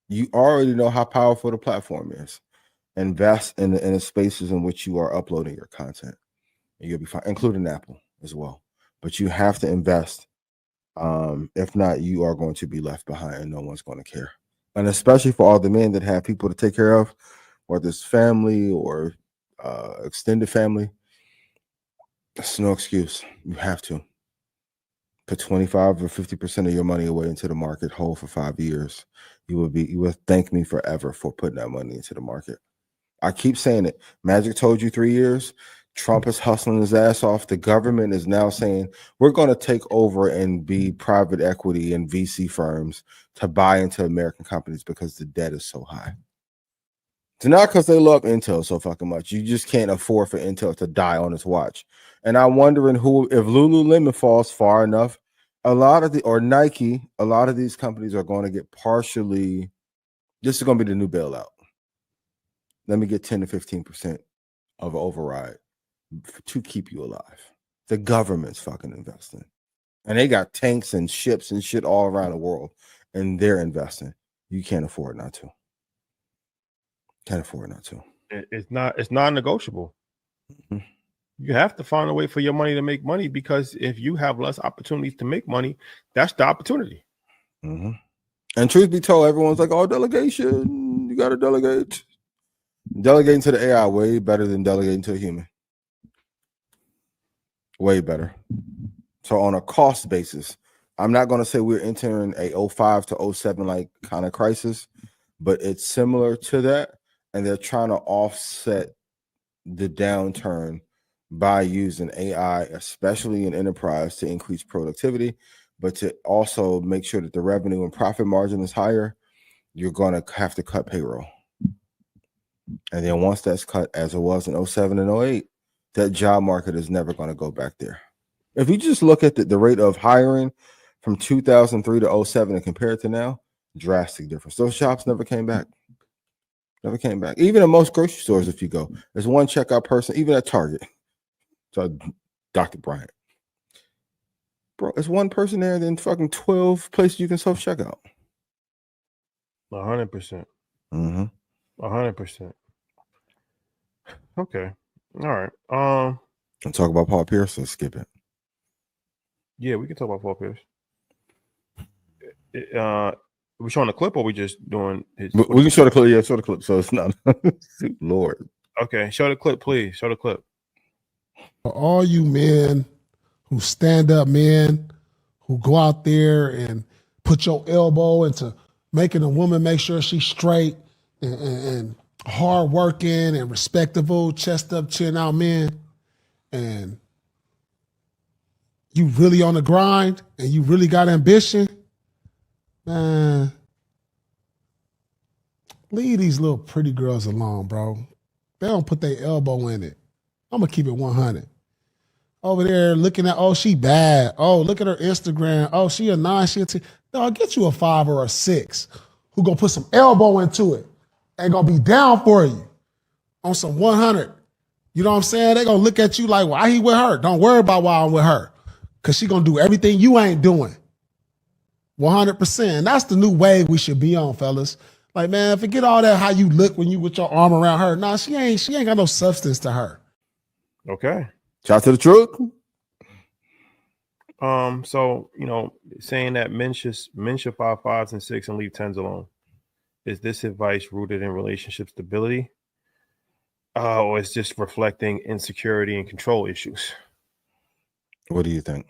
You already know how powerful the platform is. Invest in the spaces in which you are uploading your content, and you'll be fine, including Apple as well. But you have to invest. If not, you are going to be left behind and no one's going to care. And especially for all the men that have people to take care of, whether it's family or extended family, that's no excuse. You have to put 25 or 50% of your money away into the market, hold for 5 years. You will thank me forever for putting that money into the market. I keep saying it. Magic told you 3 years. Trump is hustling his ass off. The government is now saying, we're going to take over and be private equity and VC firms to buy into American companies because the debt is so high. It's not because they love Intel so fucking much. You just can't afford for Intel to die on its watch. And I'm wondering if Lululemon falls far enough, or Nike, a lot of these companies are going to get partially, this is going to be the new bailout. Let me get 10 to 15% of an override to keep you alive. The government's fucking investing. And they got tanks and ships and shit all around the world, and they're investing. You can't afford not to. Can't afford not to. It's non-negotiable. Mm-hmm. You have to find a way for your money to make money, because if you have less opportunities to make money, that's the opportunity. Mm-hmm. And truth be told, everyone's like, oh, delegation. You got to delegate. Delegating to the AI way better than delegating to a human. Way better. So on a cost basis, I'm not going to say we're entering a 05 to 07 like kind of crisis, but it's similar to that. And they're trying to offset the downturn by using AI, especially in enterprise, to increase productivity, but to also make sure that the revenue and profit margin is higher. You're going to have to cut payroll. And then once that's cut, as it was in 07 and 08, that job market is never going to go back there. If you just look at the rate of hiring from 2003 to 07 and compare it to now, drastic difference. Those jobs never came back. Never came back. Even in most grocery stores, if you go, there's one checkout person, even at Target. So Dr. Bryant. Bro, there's one person there, then fucking 12 places you can self-checkout. 100%. Mm-hmm. 100%. Okay. All right. And talk about Paul Pierce, or skip it. Yeah, we can talk about Paul Pierce. We showing a clip, or we just doing his? We can show the clip. Yeah, show the clip. So it's not. Lord. Okay, show the clip, please. Show the clip. For all you men who stand up, men who go out there and put your elbow into making a woman make sure she's straight and hard working and respectable, chest up, chin out men, and you really on the grind and you really got ambition, man, leave these little pretty girls alone, bro. They don't put their elbow in it. I'm gonna keep it 100. Over there looking at, oh, she bad. Oh, look at her Instagram. Oh, she a 9, she a 10. No, get you a 5 or a 6 who gonna put some elbow into it and gonna be down for you on some 100. You know what I'm saying? They gonna look at you like, why he with her? Don't worry about why I'm with her. Cause she gonna do everything you ain't doing. 100%. And that's the new wave we should be on, fellas. Like, man, forget all that how you look when you with your arm around her. Nah, she ain't got no substance to her. Okay. Shout to the truth. So, saying that men should 5s and 6 and leave 10s alone. Is this advice rooted in relationship stability? Or it's just reflecting insecurity and control issues? What do you think?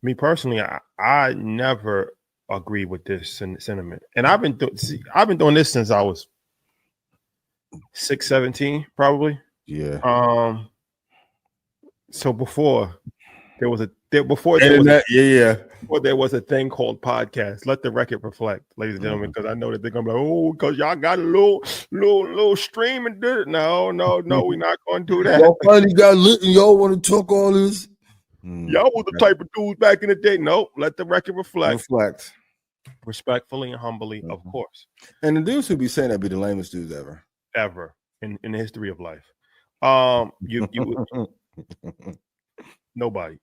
Me personally, I never agree with this sentiment. And I've been doing this since I was 17, probably. Yeah. So before there was before there was a thing called podcast. Let the record reflect, ladies and gentlemen, because I know that they're gonna be like, oh, because y'all got a little stream and did it. No, we're not gonna do that. Y'all finally got lit and y'all want to talk all this. Y'all was the type of dudes back in the day. Nope, let the record reflect. Respectfully and humbly, of course. And the dudes who be saying that be the lamest dudes ever in the history of life. You nobody.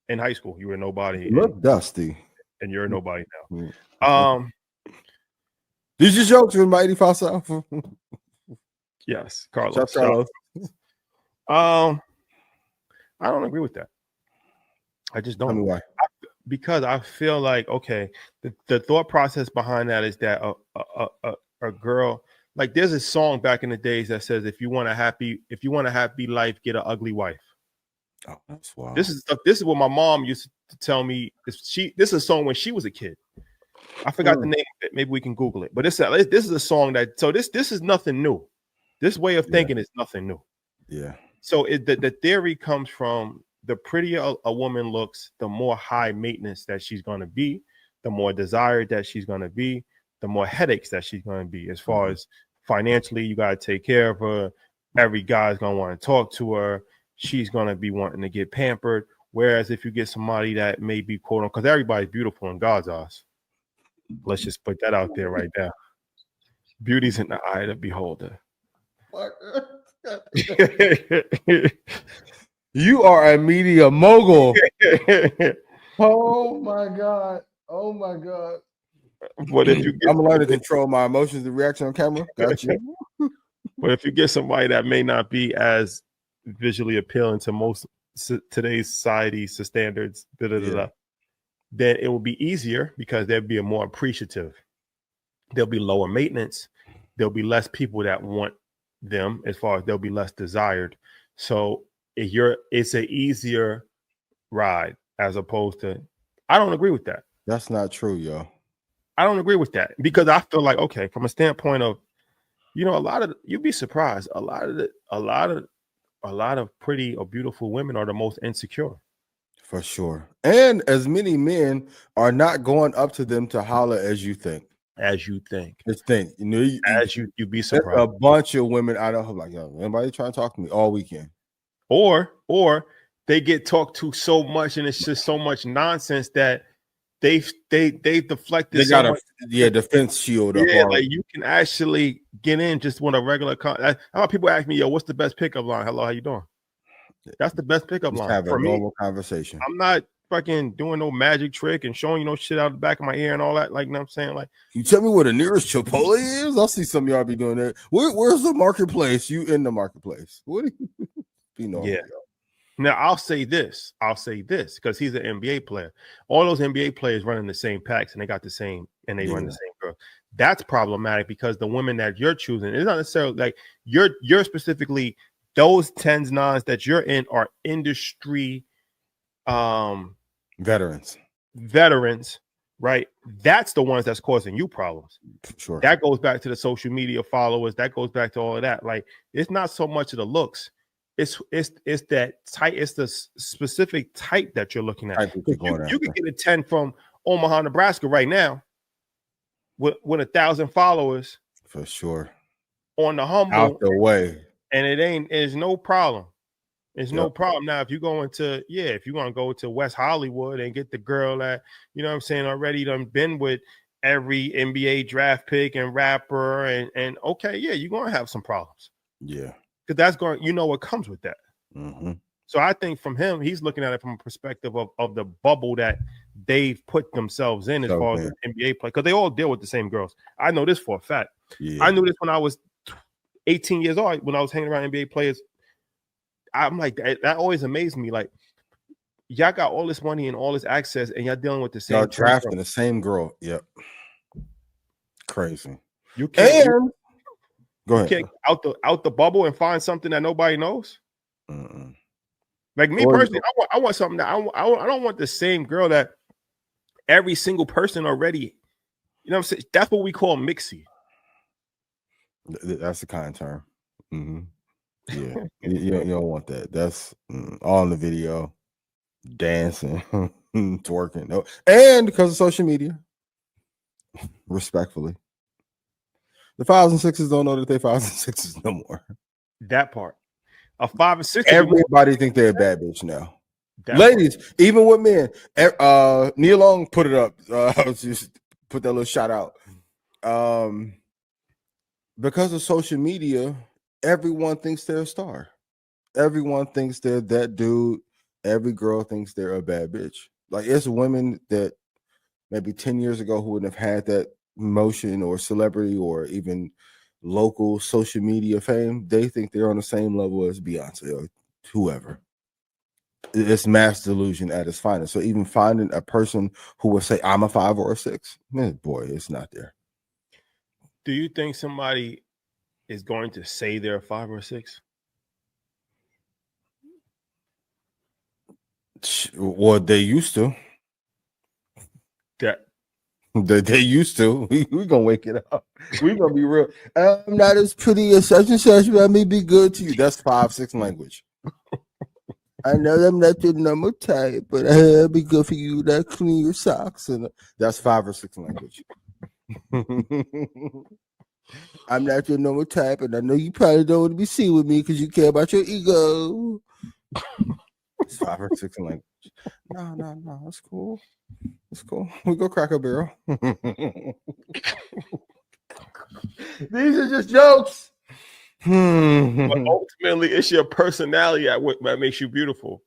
In high school, you were nobody. Look dusty. And you're a nobody now. These are jokes from my 85 South. Yes, Carlos. I don't agree with that. I just don't. Tell me why. Because I feel like, okay, the thought process behind that is that a girl, like there's a song back in the days that says, if you want a happy life, get an ugly wife. Oh, that's wild. This is what my mom used to tell me. This is a song when she was a kid. I forgot the name of it. Maybe we can Google it. But this is a song that. So this is nothing new. This way of thinking is nothing new. Yeah. So the theory comes from the prettier a woman looks, the more high maintenance that she's going to be, the more desired that she's going to be, the more headaches that she's going to be. As far as financially, you got to take care of her. Every guy's going to want to talk to her. She's going to be wanting to get pampered. Whereas if you get somebody that may be quote unquote, because everybody's beautiful in God's eyes. Let's just put that out there right now. Beauty's in the eye of the beholder. You are a media mogul. Oh my God. But if you I'm learning to control my emotions and reaction on camera. Got you. But if you get somebody that may not be as visually appealing to most today's society standards, then it will be easier because there'll be a more appreciative. There'll be lower maintenance. There'll be less people that want them, as far as they'll be less desired. So it's an easier ride as opposed to. I don't agree with that. That's not true, yo. I don't agree with that because I feel like, okay, from a standpoint of, you'd be surprised. A lot of pretty or beautiful women are the most insecure. For sure. And as many men are not going up to them to holler as you think. You'd be surprised. A bunch of women out of like, yo, anybody trying to talk to me all weekend. Or they get talked to so much and it's just so much nonsense that they deflected. They got a defense shield up. Yeah, like you can actually get in just with a regular. How about people ask me, yo, what's the best pickup line? Hello, how you doing? That's the best pickup line. Have a normal conversation. I'm not fucking doing no magic trick and showing shit out the back of my ear and all that. Like, you know what I'm saying? Like, you tell me where the nearest Chipotle is? I'll see some of y'all be doing that. Where's the marketplace? You in the marketplace. What do you be normal? Yeah. Now I'll say this because he's an NBA player. All those NBA players running the same packs and they got the same and they run the same girl. That's problematic because the women that you're choosing, it's not necessarily like you're specifically those 10s, 9s that you're in are industry veterans, right? That's the ones that's causing you problems. Sure. That goes back to the social media followers. That goes back to all of that. Like, it's not so much of the looks. It's that type. It's the specific type that you're looking at. You can get a 10 from Omaha, Nebraska right now with 1,000 followers. For sure. On the humble. Out the way. And it's no problem. There's no problem. Now, if you're going to, if you're going to go to West Hollywood and get the girl that, you know what I'm saying, already done been with every NBA draft pick and rapper and okay, you're going to have some problems. Yeah. Because that's going, you know what comes with that. Mm-hmm. So I think from him, he's looking at it from a perspective of the bubble that they've put themselves in as far as the NBA play. Because they all deal with the same girls. I know this for a fact. Yeah. I knew this when I was 18 years old, when I was hanging around NBA players. I'm like, that always amazed me. Like, y'all got all this money and all this access, and y'all dealing with the same. Y'all drafting the same girl. Yep. Crazy. You can't. Go ahead. You can't out the bubble and find something that nobody knows. Like me personally, I want something that I don't want the same girl that every single person already. You know what I'm saying? That's what we call mixy. That's the kind term. Mm-hmm. Yeah, you don't want that. That's all in the video, dancing, twerking. No, and because of social media, respectfully, the 5s and 6s don't know that they're 5s and 6s no more. That part, a 5 and 6. Everybody think they're a bad bitch now. Ladies, even with men. Neil Long put it up. Just put that little shout out. Because of social media. Everyone thinks they're a star. Everyone thinks they're that dude. Every girl thinks they're a bad bitch. Like, it's women that maybe 10 years ago who wouldn't have had that motion or celebrity or even local social media fame. They think they're on the same level as Beyonce or whoever. It's mass delusion at its finest. So even finding a person who would say, I'm a 5 or a 6, man, boy, it's not there. Do you think somebody is going to say they're a 5 or a 6? Well, they used to. They used to. We're gonna wake it up. We're gonna be real. I'm not as pretty as such and such, but I may be good to you. That's 5, 6 language. I know I'm not your number type, but I'll be good for you. That clean your socks, and that's 5 or 6 language. I'm not your normal type, and I know you probably don't want to be seen with me because you care about your ego. It's 5 or 6 language. No, that's cool. It's cool. We go Cracker Barrel. These are just jokes. But ultimately, it's your personality that makes you beautiful.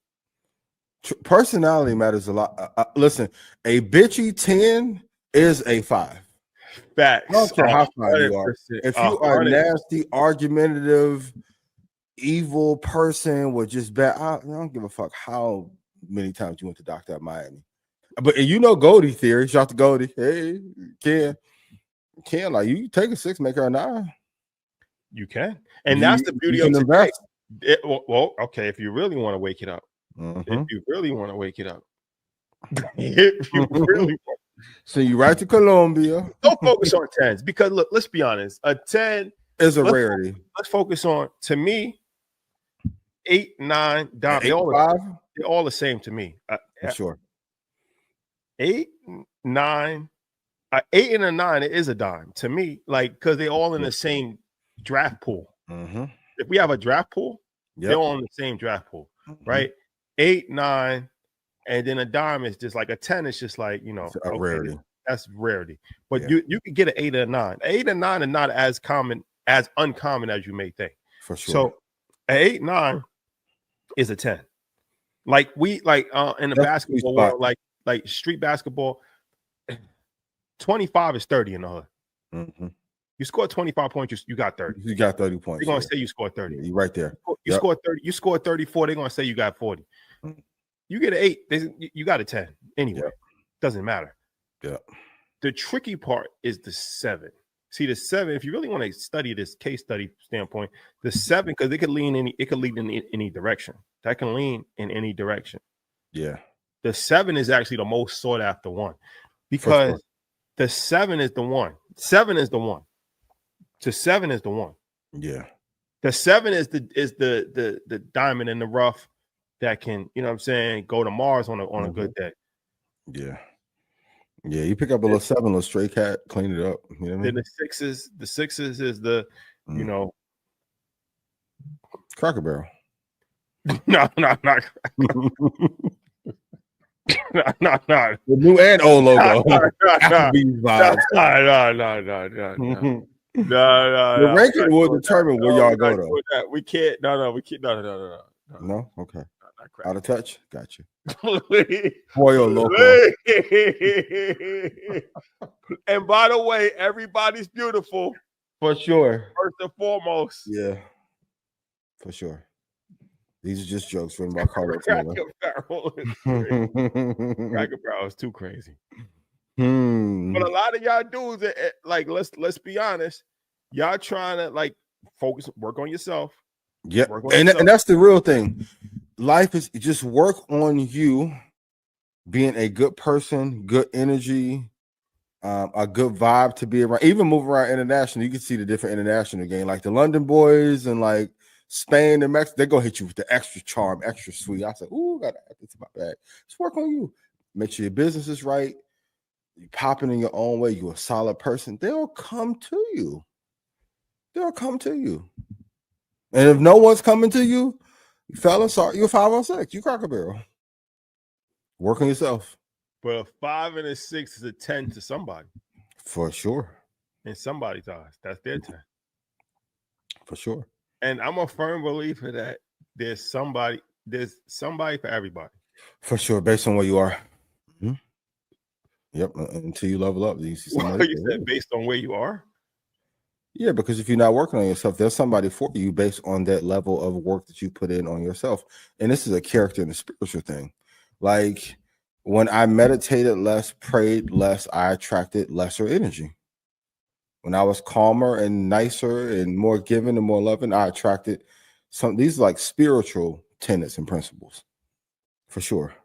Personality matters a lot. Listen, a bitchy 10 is a 5. Facts. I don't care how fine you are. If you are a nasty, argumentative, evil person with just bad, I don't give a fuck how many times you went to doctor at Miami. But you know Goldie theory. Shout out to Goldie. Hey, Ken, like you take a 6, make her a 9. You can, and that's the beauty of today. Well, okay, if you really want to wake it up, if you really want to wake it up, if you really want. So you right to Colombia. Don't focus on 10s because look, let's be honest. A 10 is a rarity. Let's focus on, to me, 8, 9, dime. They're all the same to me. Sure. 8, 9, 8 and a 9. It is a dime to me, like because they're all in the same draft pool. If we have a draft pool, they're all in the same draft pool, right? 8, 9. And then a dime is just like a 10 is just like, it's a rarity. That's rarity. But you can get an 8 or a 9. 8 and 9 are not as uncommon as you may think. For sure. So an 8, 9 is a 10. Like in the basketball world, like street basketball, 25 is 30 in the hood. You score 25 points, you got 30. You got 30 points. They're gonna say you scored 30. You're right there. You scored 30. You scored 34. They're gonna say you got 40. You get an 8, you got a 10 anyway. Doesn't matter. Yeah. The tricky part is the 7. See, the 7, if you really want to study this case study standpoint, the 7, because it could lead in any direction. That can lean in any direction. Yeah. The 7 is actually the most sought after one because the 7 is the one. 7 is the one. The 7 is the one. Yeah. The 7 is the diamond in the rough that can, you know what I'm saying, go to Mars on a good day. Yeah. Yeah, you pick up a little 7, a little stray cat, clean it up. You know what I mean? Then the sixes is the, Cracker Barrel. No. No. The new and old logo. No. Applebee's vibes. No. The ranking will determine where y'all go though. We can't. No. We can't. No. No? Okay. Not crack. Out of touch? Got you. Boyo Loco. And by the way, everybody's beautiful. For sure. First and foremost. Yeah. For sure. These are just jokes written by Carlos Miller. Cracker Barrel is too crazy. But a lot of y'all dudes, like, let's be honest, y'all trying to like focus, work on yourself. Yeah, and that's the real thing. Life is just work on you being a good person, good energy, a good vibe to be around. Even move around international, you can see the different international game, like the London boys and like Spain and Mexico. They go hit you with the extra charm, extra sweet. I said, "Ooh, gotta add this to my bag." Just work on you. Make sure your business is right. You're popping in your own way. You're a solid person. They'll come to you. They'll come to you. And if no one's coming to you, fellas, sorry, you're 5 or 6. You Cracker Barrel. Work on yourself. But a 5 and a 6 is a 10 to somebody. For sure. In somebody's eyes. That's their 10. For sure. And I'm a firm believer that there's somebody for everybody. For sure, based on where you are. Mm-hmm. Yep. Until you level up, you see somebody. You said based on where you are? Yeah, because if you're not working on yourself, there's somebody for you based on that level of work that you put in on yourself. And this is a character and a spiritual thing. Like when I meditated less, prayed less, I attracted lesser energy. When I was calmer and nicer and more giving and more loving, I attracted some. These are like spiritual tenets and principles, for sure.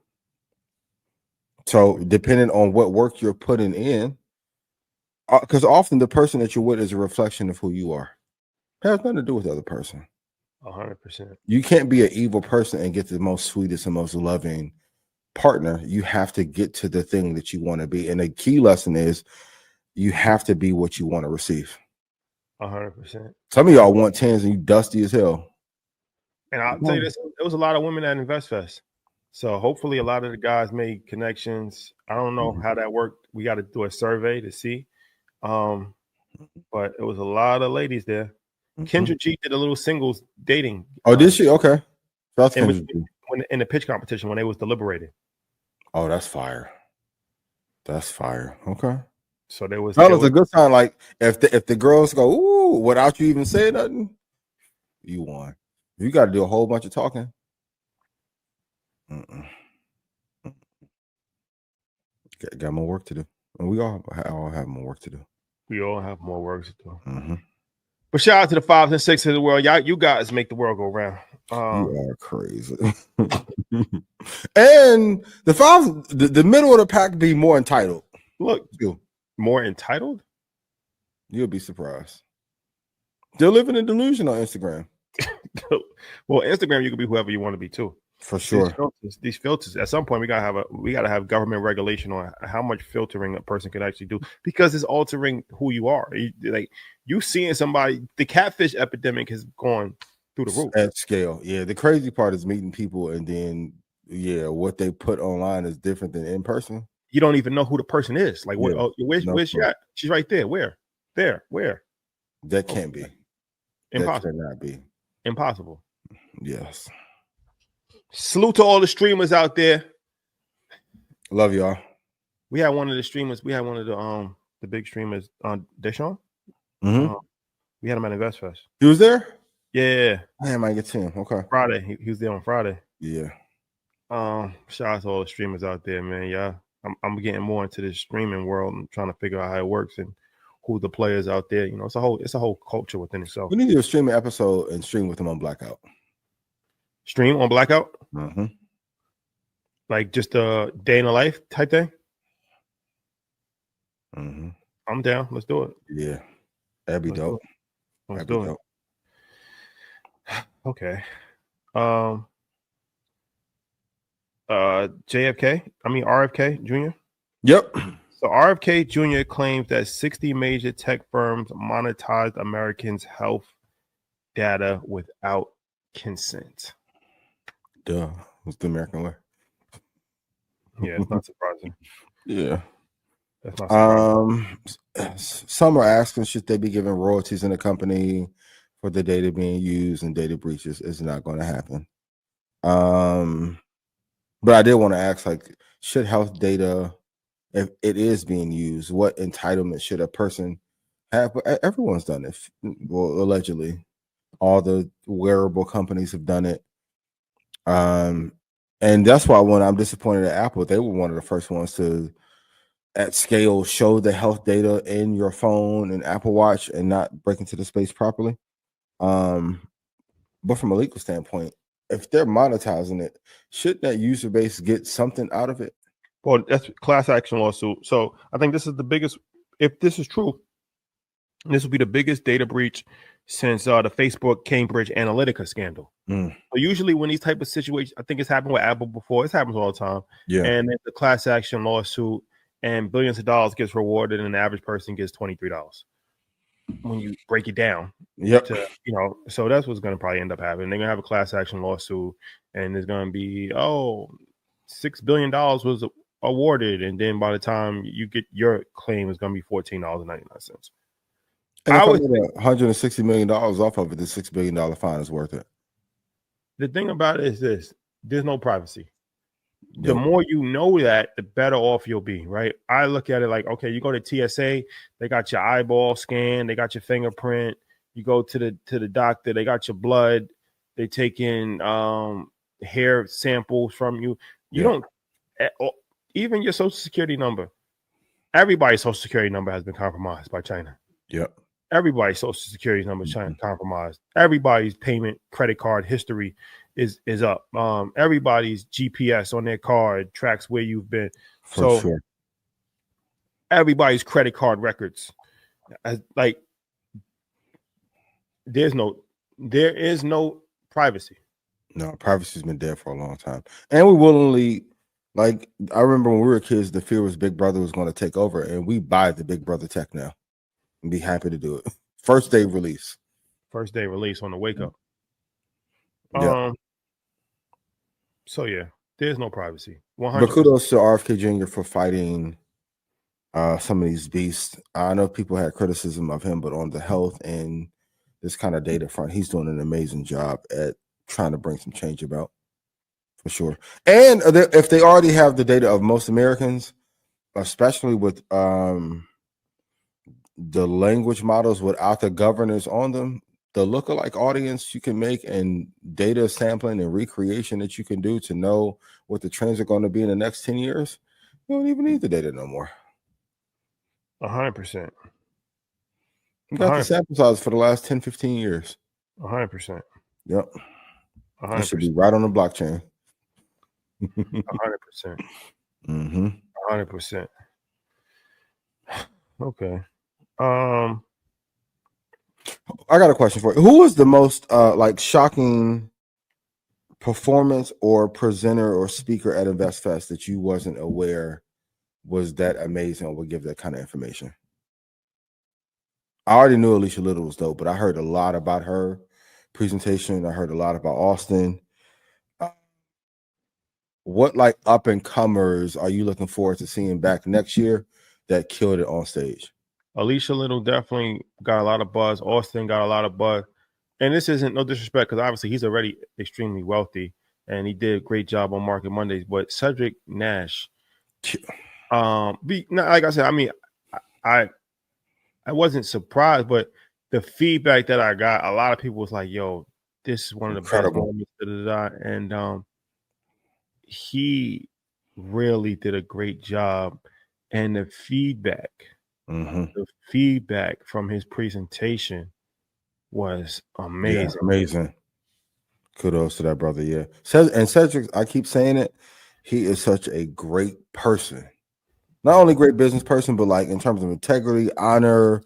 So depending on what work you're putting in, because often the person that you're with is a reflection of who you are. It has nothing to do with the other person. 100%. You can't be an evil person and get the most sweetest and most loving partner. You have to get to the thing that you want to be. And the key lesson is you have to be what you want to receive. 100%. Some of y'all want 10s and you dusty as hell. And I'll tell you this, there was a lot of women at InvestFest. So hopefully a lot of the guys made connections. I don't know how that worked. We got to do a survey to see. But it was a lot of ladies there. Kendra G did a little singles dating. Oh, did she? Okay. That's when in the pitch competition when they was deliberating. Oh, that's fire. That's fire. Okay. So there was a good sign. Like if the girls go, ooh, without you even saying nothing, you won. You got to do a whole bunch of talking. Got more work to do. And we all have more work to do. We all have more work to do. But shout out to the 5s and 6s of the world. You guys make the world go round. You are crazy. And the 5s, the middle of the pack be more entitled. Look, more entitled? You'll be surprised. They're living in delusion on Instagram. Well, Instagram, you can be whoever you want to be too. For sure. These filters. At some point, we gotta have government regulation on how much filtering a person could actually do, because it's altering who you are. You seeing somebody. The catfish epidemic has gone through the roof at scale. Yeah, the crazy part is meeting people, and then what they put online is different than in person. You don't even know who the person is. Like, where's she at? She's right there. Where? Where? That can't be. Impossible. That cannot be. Impossible. Yes. Salute to all the streamers out there. Love y'all. We had one of the streamers. We had one of the big streamers on Deshaun. We had him at InvestFest. He was there? Yeah. I might get to him. Okay. Friday. He was there on Friday. Yeah. Shout out to all the streamers out there, man. Yeah. I'm getting more into this streaming world and trying to figure out how it works and who the players out there. It's a whole culture within itself. We need to do a streaming episode and stream with them on Blackout. Stream on Blackout? Like just a day in the life type thing? I'm down. Let's do it. Yeah. That'd be dope. Let's do it. Okay. RFK Jr. Yep. So RFK Jr. claims that 60 major tech firms monetized Americans' health data without consent. Duh, it's the American way. Yeah, it's not surprising. Yeah. That's not surprising. Some are asking, should they be giving royalties in the company for the data being used and data breaches? Is not going to happen. But I did want to ask, like, should health data, if it is being used, what entitlement should a person have? But everyone's done it. Well, allegedly, all the wearable companies have done it. And that's why when I'm disappointed at Apple, they were one of the first ones to, at scale, show the health data in your phone and Apple Watch and not break into the space properly. But from a legal standpoint, if they're monetizing it, shouldn't that user base get something out of it? Well, that's class action lawsuit. So I think this is the biggest. If this is true, this will be the biggest data breach since the Facebook Cambridge Analytica scandal. So usually when these type of situations, I think it's happened with Apple before. It happens all the time. Yeah. And it's a class action lawsuit, and billions of dollars gets rewarded, and the average person gets $23 when you break it down. Yep. So that's what's going to probably end up happening. They're going to have a class action lawsuit, and there's going to be, $6 billion was awarded, and then by the time you get your claim, it's going to be $14.99. And if I made $160 million off of it, the $6 billion fine is worth it. The thing about it is this: there's no privacy. The more you know that, the better off you'll be, right? I look at it like, okay, you go to TSA, they got your eyeball scan, they got your fingerprint. You go to the doctor, they got your blood. They take in hair samples from you. You don't, even your social security number. Everybody's social security number has been compromised by China. Yep. Everybody's social security number is compromised. Everybody's payment credit card history is up. Everybody's GPS on their card tracks where you've been. For sure. Everybody's credit card records. Like, there is no privacy. No, privacy's been dead for a long time. And we willingly, like, I remember when we were kids, the fear was Big Brother was going to take over, and we buy the Big Brother tech now and be happy to do it. First day release on the wake up. Yeah. So yeah, there's no privacy. 100%. But kudos to RFK Jr. for fighting some of these beasts. I know people had criticism of him, but on the health and this kind of data front, he's doing an amazing job at trying to bring some change about, for sure. And if they already have the data of most Americans, especially with the language models without the governors on them, the lookalike audience you can make and data sampling and recreation that you can do to know what the trends are going to be in the next 10 years, you don't even need the data no more. 100%. You got the sample size for the last 10, 15 years. 100%. Yep. 100%. It should be right on the blockchain. 100%. 100%. Okay. I got a question for you. Who was the most shocking performance or presenter or speaker at InvestFest that you wasn't aware was that amazing or would give that kind of information? I already knew Alicia Little was dope, but I heard a lot about her presentation. I heard a lot about Austin. What up and comers are you looking forward to seeing back next year that killed it on stage? Alicia Little definitely got a lot of buzz. Austin got a lot of buzz. And this isn't no disrespect, because obviously he's already extremely wealthy and he did a great job on Market Mondays. But Cedric Nash, like I said, I mean, I wasn't surprised, but the feedback that I got, a lot of people was like, yo, this is one of the best moments. And he really did a great job. And the feedback from his presentation was amazing. Yeah, amazing. Kudos to that brother. Yeah. And Cedric, I keep saying it, he is such a great person. Not only great business person, but like in terms of integrity, honor,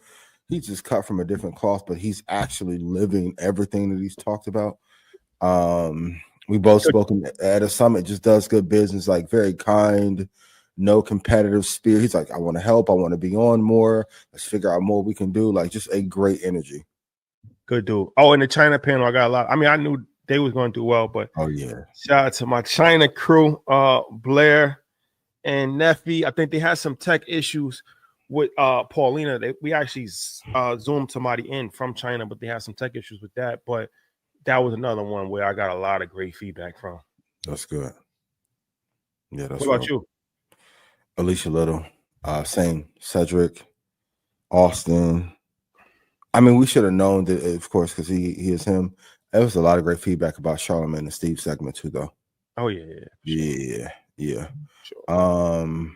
he's just cut from a different cloth, but he's actually living everything that he's talked about. We both spoken at a summit, just does good business, like very kind, no competitive spirit. He's like, I want to help. I want to be on more. Let's figure out more we can do. Like, just a great energy. Good dude. Oh, in the China panel, I got a lot. I mean, I knew they was going to do well. But oh yeah, shout out to my China crew, Blair and Neffy. I think they had some tech issues with Paulina. We actually zoomed somebody in from China, but they had some tech issues with that. But that was another one where I got a lot of great feedback from. That's good. Yeah, that's what about you? Alicia Little, same. Cedric, Austin. I mean, we should have known that, of course, because he is him. There was a lot of great feedback about Charlamagne and Steve segment too, though. Oh yeah, sure. yeah. Sure.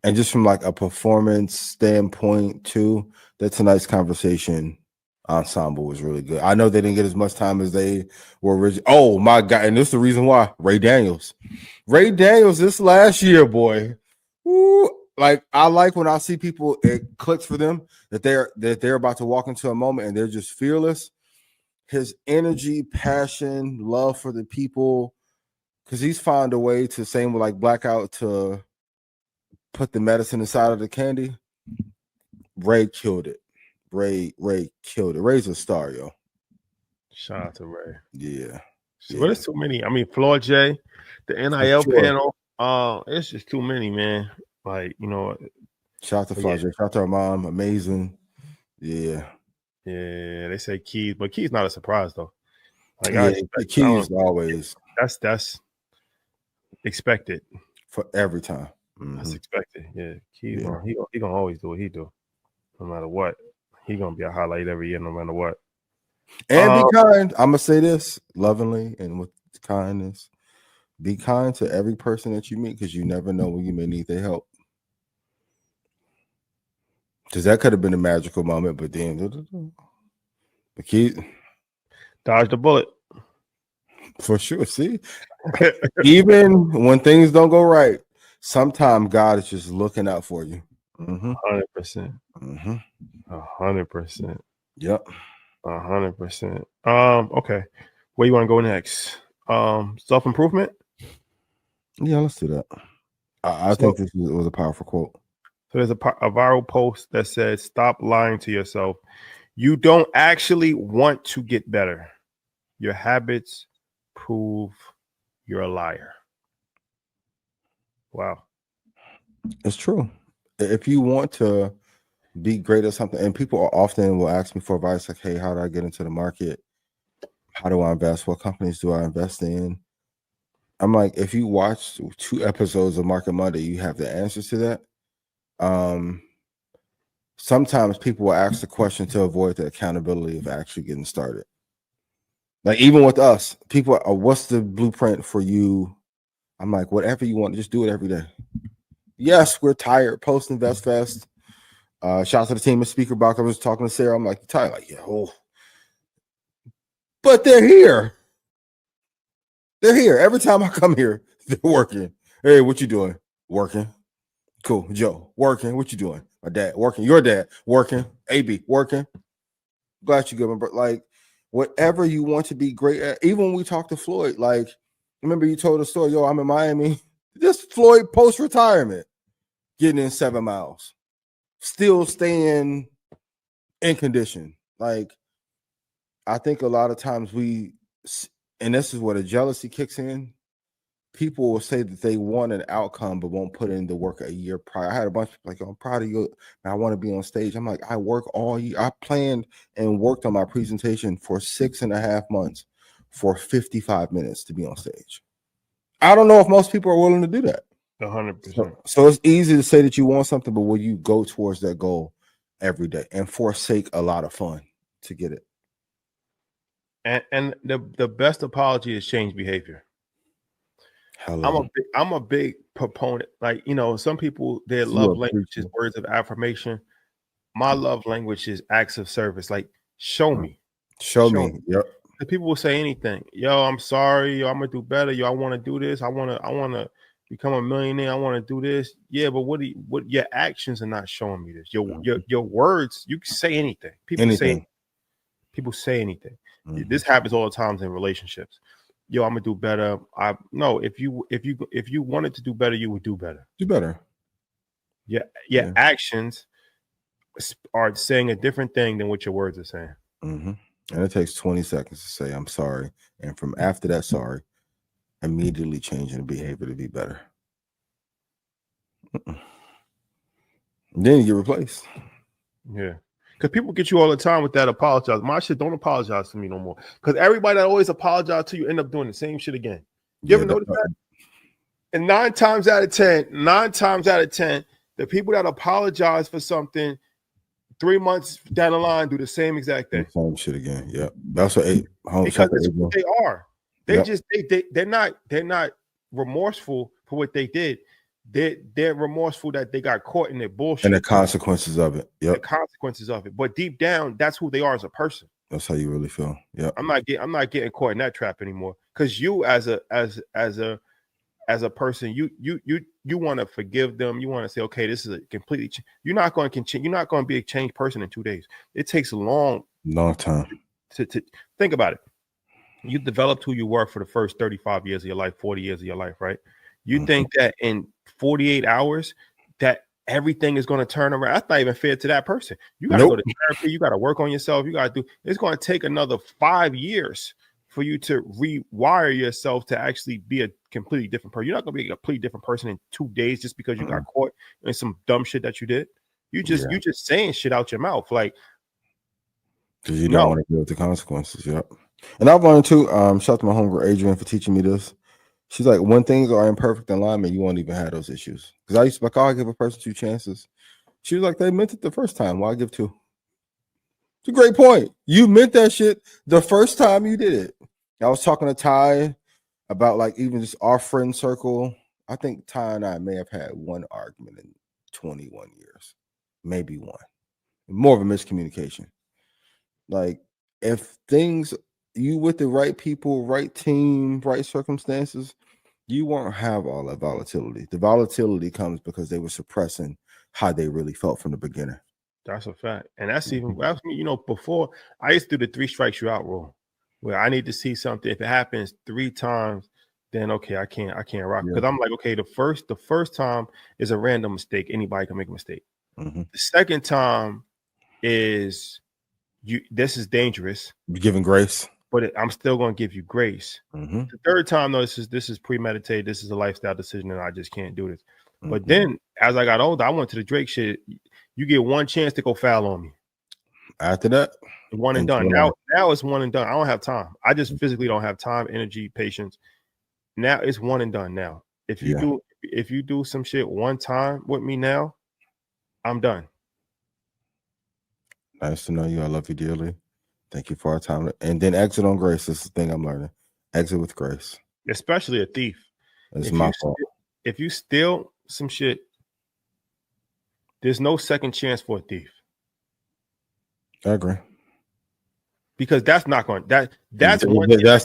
And just from like a performance standpoint too, that tonight's conversation ensemble was really good. I know they didn't get as much time as they were originally. Oh my God. And this is the reason why. Ray Daniels this last year, boy. Woo. Like I like when I see people, it clicks for them that they're about to walk into a moment and they're just fearless. His energy, passion, love for the people, because he's found a way to, same with like Blackout, to put the medicine inside of the candy. Ray killed it. Ray killed it. Ray's a star, yo. Shout out to Ray. Yeah. But it's too many. I mean, Floor J, the NIL panel. It's just too many, man. Like, you know. Shout out to Floor J. Shout out to our mom. Amazing. Yeah. Yeah, they say Keys, but Keys not a surprise though. Like Keys always. That's expected for every time. Mm-hmm. That's expected. Yeah, Keys. He gonna always do what he do, no matter what. He gonna be a highlight every year, no matter what. And be kind. I'm gonna say this lovingly and with kindness. Be kind to every person that you meet, because you never know when you may need their help. Because that could have been a magical moment, but then the key dodged the bullet for sure. See, even when things don't go right, sometimes God is just looking out for you. 100%. 100%. Yep. 100%. Okay, where you want to go next? Self-improvement. Yeah, let's do that. I think this was a powerful quote. So there's a viral post that says, "Stop lying to yourself. You don't actually want to get better. Your habits prove you're a liar." Wow. It's true. If you want to be great at something, and people often will ask me for advice like, hey, how do I get into the market? How do I invest? What companies do I invest in? I'm like, if you watch 2 episodes of Market Monday, you have the answers to that. Sometimes people will ask the question to avoid the accountability of actually getting started. Like even with us, people are, what's the blueprint for you? I'm like, whatever you want, just do it every day. Yes, we're tired post Invest Fest. Shout out to the team at Speaker Box. I was talking to Sarah. I'm like, you tired? Like, yeah, but they're here. They're here. Every time I come here, they're working. Hey, what you doing? Working. Cool. Joe, working. What you doing? My dad, working. Your dad, working. AB, working. Glad you good, but like whatever you want to be great at. Even when we talked to Floyd, like, remember you told the story, yo, I'm in Miami. This Floyd post-retirement, getting in 7 miles, still staying in condition. Like, I think a lot of times and this is where the jealousy kicks in. People will say that they want an outcome but won't put in the work a year prior. I had a bunch of people like, I'm proud of you, and I want to be on stage. I'm like, I work all year. I planned and worked on my presentation for 6.5 months for 55 minutes to be on stage. I don't know if most people are willing to do that. 100%. So it's easy to say that you want something, but will you go towards that goal every day and forsake a lot of fun to get it? And the best apology is change behavior. I'm a big proponent. Like, you know, some people, their love language is words of affirmation. My love language is acts of service. Like, show me. Show me. Yep. The people will say anything. Yo, I'm sorry. Yo, I'm gonna do better. Yo, I want to do this. I want to become a millionaire. I want to do this. Yeah, but what your actions are not showing me this. Your words, you can say anything. People say anything. Mm-hmm. This happens all the times in relationships. Yo, I'm gonna do better. If you wanted to do better, you would do better. Do better. Yeah. Actions are saying a different thing than what your words are saying. Mm-hmm. And it takes 20 seconds to say, I'm sorry. And from after that, sorry, immediately changing the behavior to be better. Then you get replaced. Yeah. Because people get you all the time with that apologize. My shit, don't apologize to me no more. Because everybody that always apologize to you end up doing the same shit again. You ever notice that? And 9 times out of 10, the people that apologize for something 3 months down the line do the same exact thing. Same shit again. Yeah. That's what because that's what they are. They just they're not remorseful for what they did. They're remorseful that they got caught in their bullshit and the consequences of it. The consequences of it. But deep down, that's who they are as a person. That's how you really feel. Yeah. I'm not getting caught in that trap anymore. Because you as a person, you want to forgive them. You want to say, okay, this is a completely. You're not going to be a changed person in 2 days. It takes a long time to think about it. You developed who you were for the first 35 years of your life, 40 years of your life, right? You think that in 48 hours that everything is going to turn around. That's not even fair to that person. You got to go to therapy. You got to work on yourself. You got to do. It's going to take another 5 years for you to rewire yourself to actually be a completely different person. You're not going to be a completely different person in 2 days just because you got caught in some dumb shit that you did. You just saying shit out your mouth, like because you don't want to deal with the consequences. Yep. And I've learned too. Shout out to my homegirl Adrian for teaching me this. She's like, when things are in perfect alignment, you won't even have those issues. Because I used to like, I give a person 2 chances. She was like, they meant it the first time. Why give 2? It's a great point. You meant that shit the first time you did it. I was talking to Ty about like even just our friend circle. I think Ty and I may have had one argument in 21 years, maybe one. More of a miscommunication. Like if things you with the right people, right team, right circumstances, you won't have all that volatility. The volatility comes because they were suppressing how they really felt from the beginning. That's a fact. And that's even, before I used to do the 3 strikes you out rule, where I need to see something. If it happens 3 times, then okay, I can't rock. Because I'm like, okay, the first time is a random mistake. Anybody can make a mistake. The second time is this is dangerous. You're giving grace. But I'm still going to give you grace. The third time, though, this is premeditated. This is a lifestyle decision, and I just can't do this. But then, as I got older, I went to the Drake shit. You get one chance to go foul on me. After that, one and done. Now it's one and done. I don't have time. I just physically don't have time, energy, patience. Now it's one and done. Now, if you do some shit one time with me, now I'm done. Nice to know you. I love you dearly. Thank you for our time. And then exit on grace. This is the thing I'm learning. Exit with grace. Especially a thief. It's my fault. If you steal some shit, there's no second chance for a thief. I agree. Because that's not going that's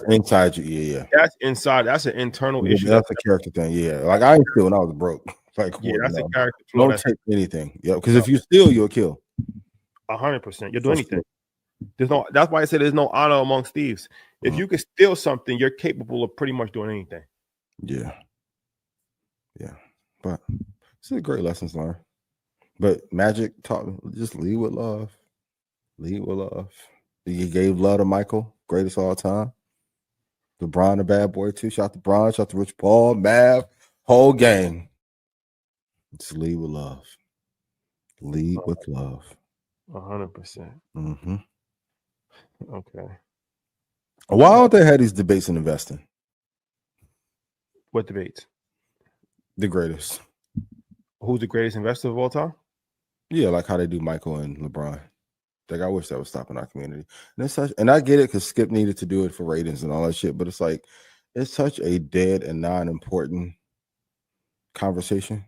inside you. Yeah. That's inside. That's an internal issue. That's a character thing. Yeah. Like I ain't steal when I was broke. Like that's a character flaw. Don't take anything. Yeah. Because if you steal, you'll kill. 100%. You'll do anything. That's why I said there's no honor amongst thieves. If you can steal something, you're capable of pretty much doing anything. Yeah. But it's a great lessons learned. But Magic taught me just lead with love. Lead with love. He gave love to Michael, greatest of all time. LeBron, a bad boy too. Shout out to Bron, shout out to Rich Paul, Mav, whole gang. Just lead with love. Lead with love. 100%. Okay. Why don't they have these debates in investing? What debates? The greatest. Who's the greatest investor of all time? Yeah, like how they do Michael and LeBron. Like I wish that would stop in our community. And I get it because Skip needed to do it for ratings and all that shit, but it's like it's such a dead and non-important conversation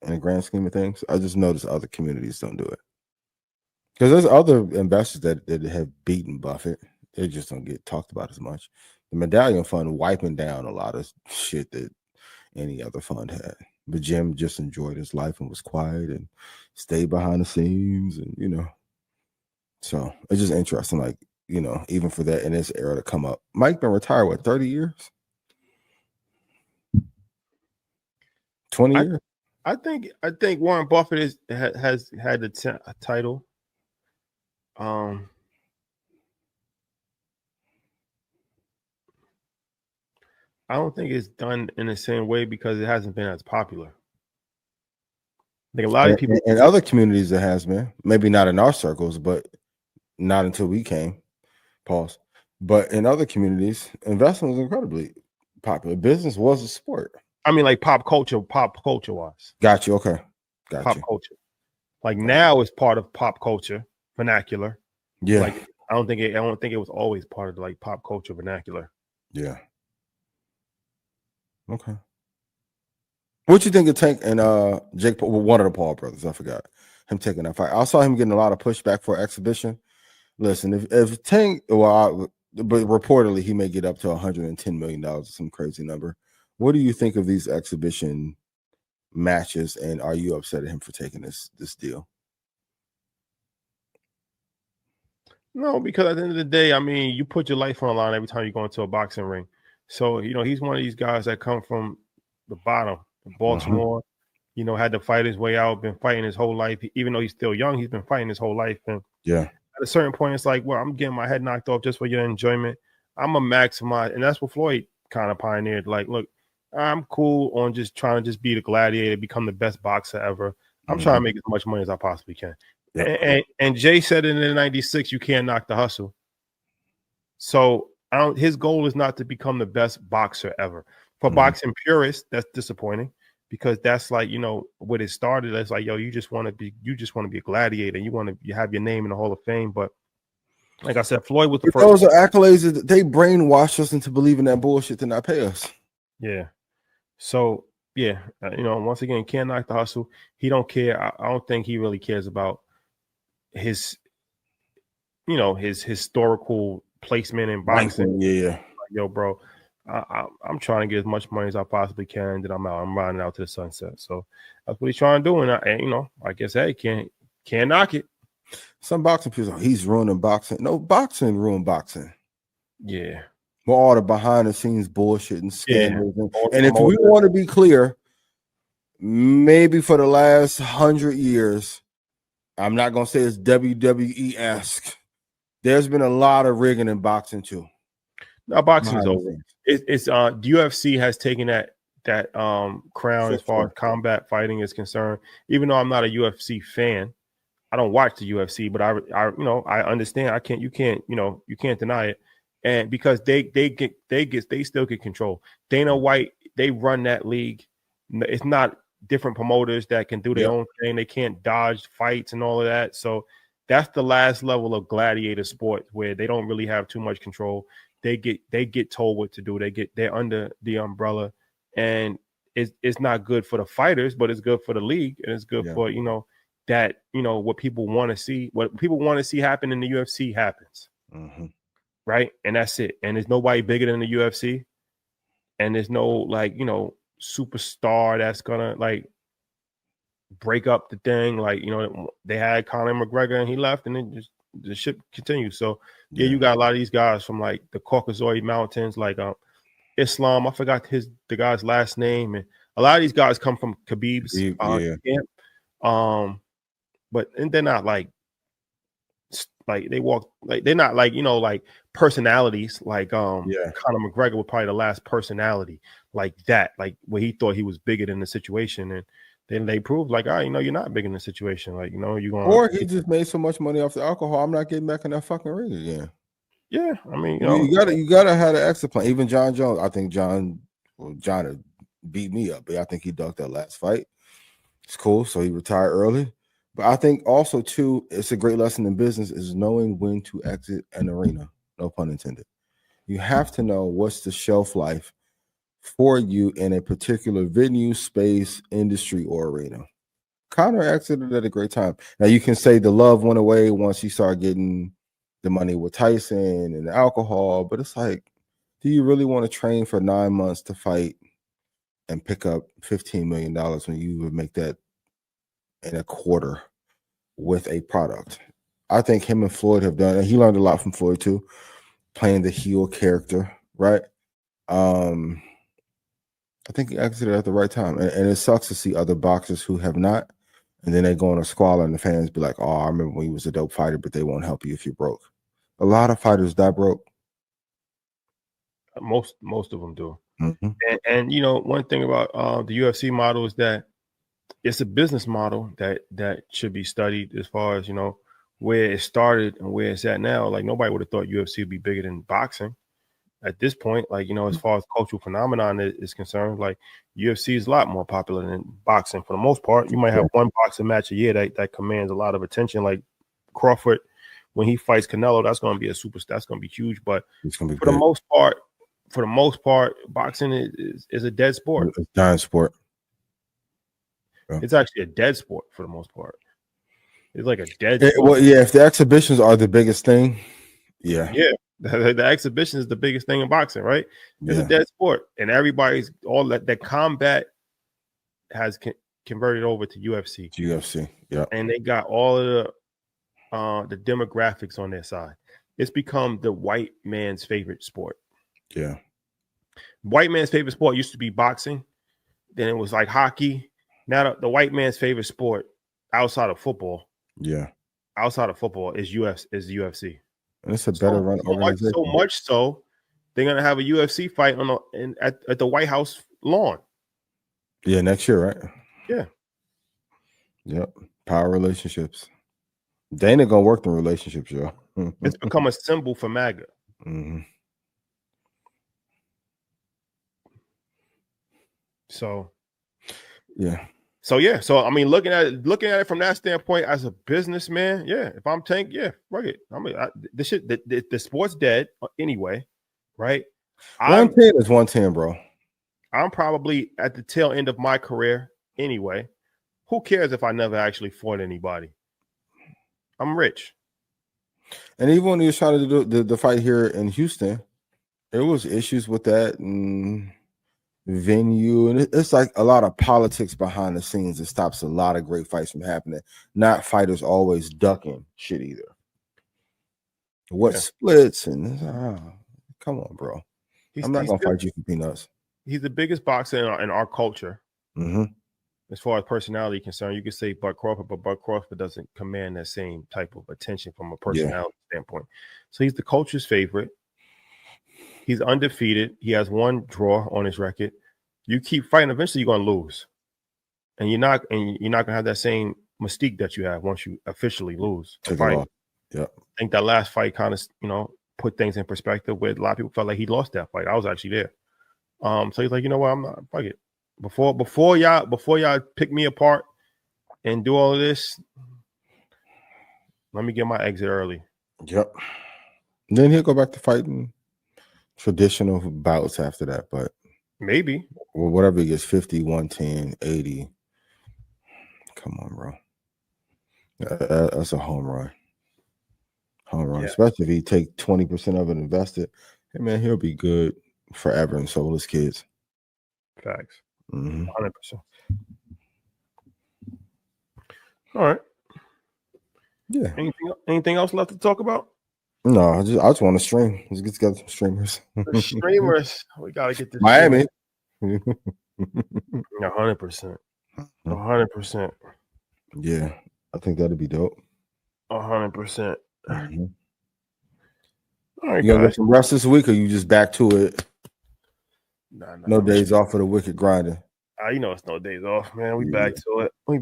in the grand scheme of things. I just notice other communities don't do it. Because there's other investors that have beaten Buffett. They just don't get talked about as much. The Medallion Fund wiping down a lot of shit that any other fund had. But Jim just enjoyed his life and was quiet and stayed behind the scenes and, So it's just interesting, like, even for that in this era to come up. Mike been retired, 30 years? 20 years? I think Warren Buffett has had a title. I don't think it's done in the same way because it hasn't been as popular. Like a lot of people in other communities, it has been. Maybe not in our circles, but not until we came. Pause. But in other communities, investment was incredibly popular. Business was a sport. I mean, like pop culture wise. Got you. Okay. Got pop you. culture. Like now it's part of pop culture vernacular. Yeah. Like I don't think it was always part of like pop culture vernacular. Yeah. Okay. What you think of Tank and Jake Paul, one of the Paul brothers? I forgot him taking that fight. I saw him getting a lot of pushback for exhibition. Listen, if Tank, but reportedly he may get up to $110 million, some crazy number. What do you think of these exhibition matches, and are you upset at him for taking this deal? No, because at the end of the day, I mean, you put your life on the line every time you go into a boxing ring. So, he's one of these guys that come from the bottom, Baltimore, had to fight his way out, been fighting his whole life. Even though he's still young, he's been fighting his whole life. And at a certain point, it's like, well, I'm getting my head knocked off just for your enjoyment. I'm a maximize. And that's what Floyd kind of pioneered. Like, look, I'm cool on just trying to just be the gladiator, become the best boxer ever. I'm trying to make as much money as I possibly can. And Jay said it in '96, you can't knock the hustle. So his goal is not to become the best boxer ever. For boxing purists, that's disappointing because that's like, what it started as like, yo, you just want to be a gladiator. You have your name in the Hall of Fame. But like I said, Floyd was the first. Those are accolades that they brainwash us into believing that bullshit to not pay us. Yeah. So yeah, once again, can't knock the hustle. He don't care. I don't think he really cares about his historical placement in boxing. Yeah. Like, yo, bro, I'm trying to get as much money as I possibly can. Then I'm out. I'm riding out to the sunset. So that's what he's trying to do. And I guess, hey, can't knock it. Some boxing people, he's ruining boxing. No, boxing ruined boxing. Yeah. With all the behind the scenes bullshit and scandals. And if we want to be clear, maybe for the last 100 years, I'm not gonna say it's WWE-esque. There's been a lot of rigging in boxing too. No, boxing is over. It's UFC has taken that crown as far as combat fighting is concerned. Even though I'm not a UFC fan, I don't watch the UFC, but I understand. You can't deny it. And because they still get control. Dana White, they run that league. It's not different promoters that can do their own thing. They can't dodge fights and all of that. So that's the last level of gladiator sport where they don't really have too much control. They get told what to do. They're under the umbrella, and it's not good for the fighters, but it's good for the league, and it's good for what people want to see. What people want to see happen in the UFC happens, right? And that's it. And there's nobody bigger than the UFC, and there's no superstar that's gonna break up the thing. They had Conor McGregor and he left, and then just the ship continues. So you got a lot of these guys from like the Caucasoid Mountains, like Islam. I forgot the guy's last name, and a lot of these guys come from Khabib's camp. But they're not like they walk they're not like personalities like Conor McGregor was probably the last personality like that, like where he thought he was bigger than the situation, and then they proved like, you're not bigger than the situation, you're going, or he just made so much money off the alcohol. I'm not getting back in that fucking ring again. Yeah, I mean, you gotta have an exit plan. Even John Jones, I think John had beat me up, but I think he ducked that last fight. It's cool, so he retired early. But I think also too, it's a great lesson in business is knowing when to exit an arena. No pun intended. You have to know what's the shelf life for you in a particular venue, space, industry, or arena. Conor exited at a great time. Now you can say the love went away once he started getting the money with Tyson and the alcohol, but it's like, do you really want to train for 9 months to fight and pick up $15 million when you would make that in a quarter with a product? I think him and Floyd have done, and he learned a lot from Floyd too, playing the heel character, right? I think he exited at the right time. And it sucks to see other boxers who have not, and then they go on a squalor and the fans be like, oh, I remember when he was a dope fighter, but they won't help you if you're broke. A lot of fighters die broke. Most of them do. And you know, one thing about the UFC model is that it's a business model that should be studied as far as, you know, where it started and where it's at now. Like, nobody would have thought UFC would be bigger than boxing at this point. Like, you know, as far as cultural phenomenon is concerned, like, UFC is a lot more popular than boxing for the most part. You might have one boxing match a year that commands a lot of attention, like Crawford when he fights Canelo. That's going to be that's going to be huge. But for the most part, boxing is a dead sport. It's a dying sport. Yeah. It's actually a dead sport for the most part. It's like a dead sport. Well, yeah, if the exhibitions are the biggest thing, yeah. The exhibition is the biggest thing in boxing, right? It's a dead sport, and everybody's all that combat has converted over to UFC. UFC, yeah, and they got all of the demographics on their side. It's become the white man's favorite sport. Yeah, white man's favorite sport used to be boxing. Then it was like hockey. Now the white man's favorite sport outside of football, outside of football is UFC. And it's a better run organization. So much so, they're gonna have a UFC fight at the White House lawn. Yeah, next year, right? Yeah. Yep. Power relationships. Dana gonna work the relationships, yo. It's become a symbol for MAGA. So I mean, looking at it from that standpoint as a businessman, if I'm Tank, fuck it. I mean, the sport's dead anyway, right? 110 is 110, bro. I'm probably at the tail end of my career anyway. Who cares if I never actually fought anybody? I'm rich. And even when he was trying to do the fight here in Houston, there was issues with that and venue, and it's like a lot of politics behind the scenes that stops a lot of great fights from happening. Not fighters always ducking shit either. Splits and come on, bro. I'm not gonna fight you for peanuts. He's the biggest boxer in our culture. As far as personality concerned, you could say Bud Crawford, but Bud Crawford doesn't command that same type of attention from a personality standpoint. So he's the culture's favorite. He's undefeated. He has one draw on his record. You keep fighting, eventually you're gonna lose, and you're not gonna have that same mystique that you have once you officially lose a fight. Yeah, I think that last fight kind of put things in perspective. Where a lot of people felt like he lost that fight. I was actually there. So he's like, you know what? I'm not. Fuck it. Before y'all pick me apart and do all of this, let me get my exit early. Yep. And then he'll go back to fighting traditional bouts after that, but maybe whatever he gets, 50, 110, 80. Come on, bro. That's a home run. Especially if he take 20% of it invested. Hey man, he'll be good forever, and so will his kids. Facts. 100%. All right. Yeah. Anything else left to talk about? No, I just want to stream. Let's get together some streamers. The streamers. We gotta get this Miami. 100%. 100%. Yeah, I think that'd be dope. 100%. All right, you gonna get some rest this week, or you just back to it? No days off for the wicked grinding. You know, it's no days off, man. We back to it. But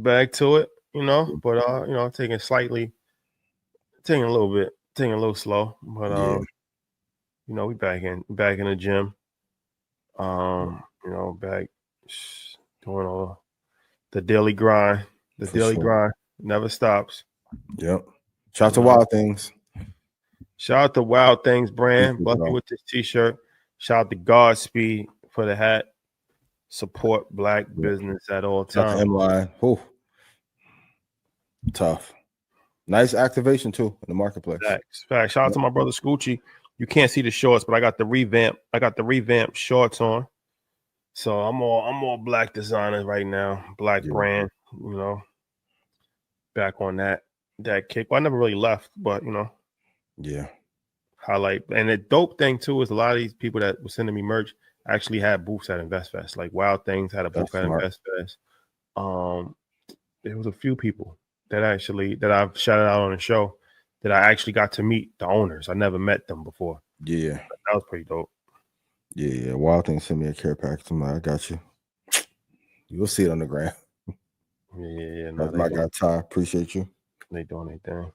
taking a little slow. But we back in the gym. Back doing all the daily grind. Grind never stops. Yep. Shout out to Wild Things. Shout out to Wild Things brand. Bucky with this t-shirt. Shout out to Godspeed for the hat. Support black business at all times. M-Line. Tough. Nice activation too in the marketplace. Facts. Shout out to my brother Scoochie. You can't see the shorts, but I got the revamped shorts on. So I'm all black designers right now. Black brand, back on that kick. Well, I never really left, but highlight. And the dope thing too is a lot of these people that were sending me merch actually had booths at InvestFest. Like Wild Things had a booth at InvestFest. There was a few people that I've shouted out on the show that I actually got to meet the owners. I never met them before. Yeah, that was pretty dope. Yeah. Wild Thing sent me a care package. I'm like, I got you. You'll see it on the ground. Yeah. That's my guy, Ty. Appreciate you. They doing their thing.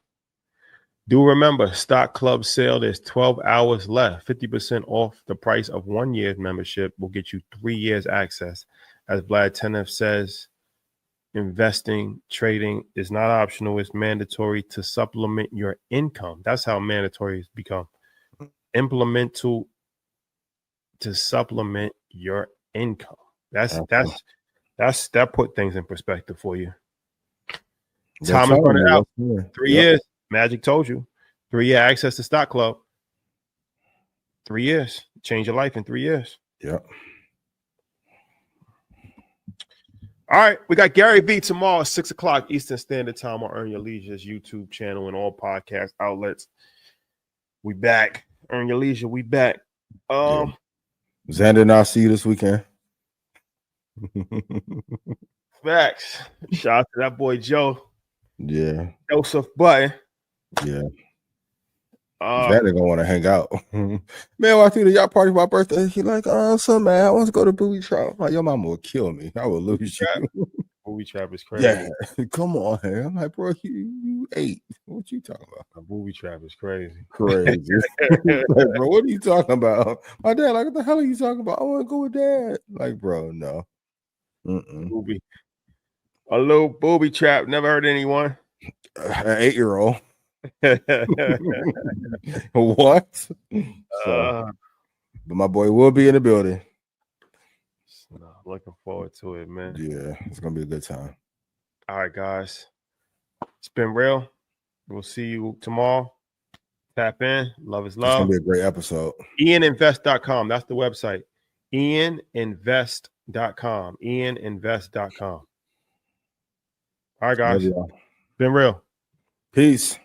Do remember, Stock Club sale, there's 12 hours left. 50% off the price of 1 year's membership will get you 3 years access. As Vlad Tenav says, investing, trading is not optional. It's mandatory to supplement your income. That's how mandatory it's become. Implement to supplement your income. That put things in perspective for you. Time is running out. 3 years. Magic told you. 3-year access to Stock Club. 3 years. Change your life in 3 years. Yep. All right. We got Gary Vee tomorrow at 6 o'clock Eastern Standard Time on Earn Your Leisure's YouTube channel and all podcast outlets. We back. Earn Your Leisure. We back. Xander and I'll see you this weekend. Facts. Shout out to that boy Joe. Yeah. Joseph Button. Yeah. Xander gonna want to hang out. Man, walk through the yacht party for my birthday. He like, oh, so man, I want to go to booby trap. Like, your mama will kill me. I will lose you. Booby trap is crazy. Yeah, come on. Man. I'm like, bro, you ate. What you talking about? A booby trap is crazy. Crazy. Like, bro, what are you talking about? My dad, like, what the hell are you talking about? I want to go with dad. Like, bro, no. Booby. A little booby trap. Never heard anyone. An 8-year-old. What? So, but my boy will be in the building. Looking forward to it, man. Yeah, it's gonna be a good time. All right, guys. It's been real. We'll see you tomorrow. Tap in. Love is love. It's gonna be a great episode. IanInvest.com. That's the website. IanInvest.com. IanInvest.com. All right, guys. Been real. Peace.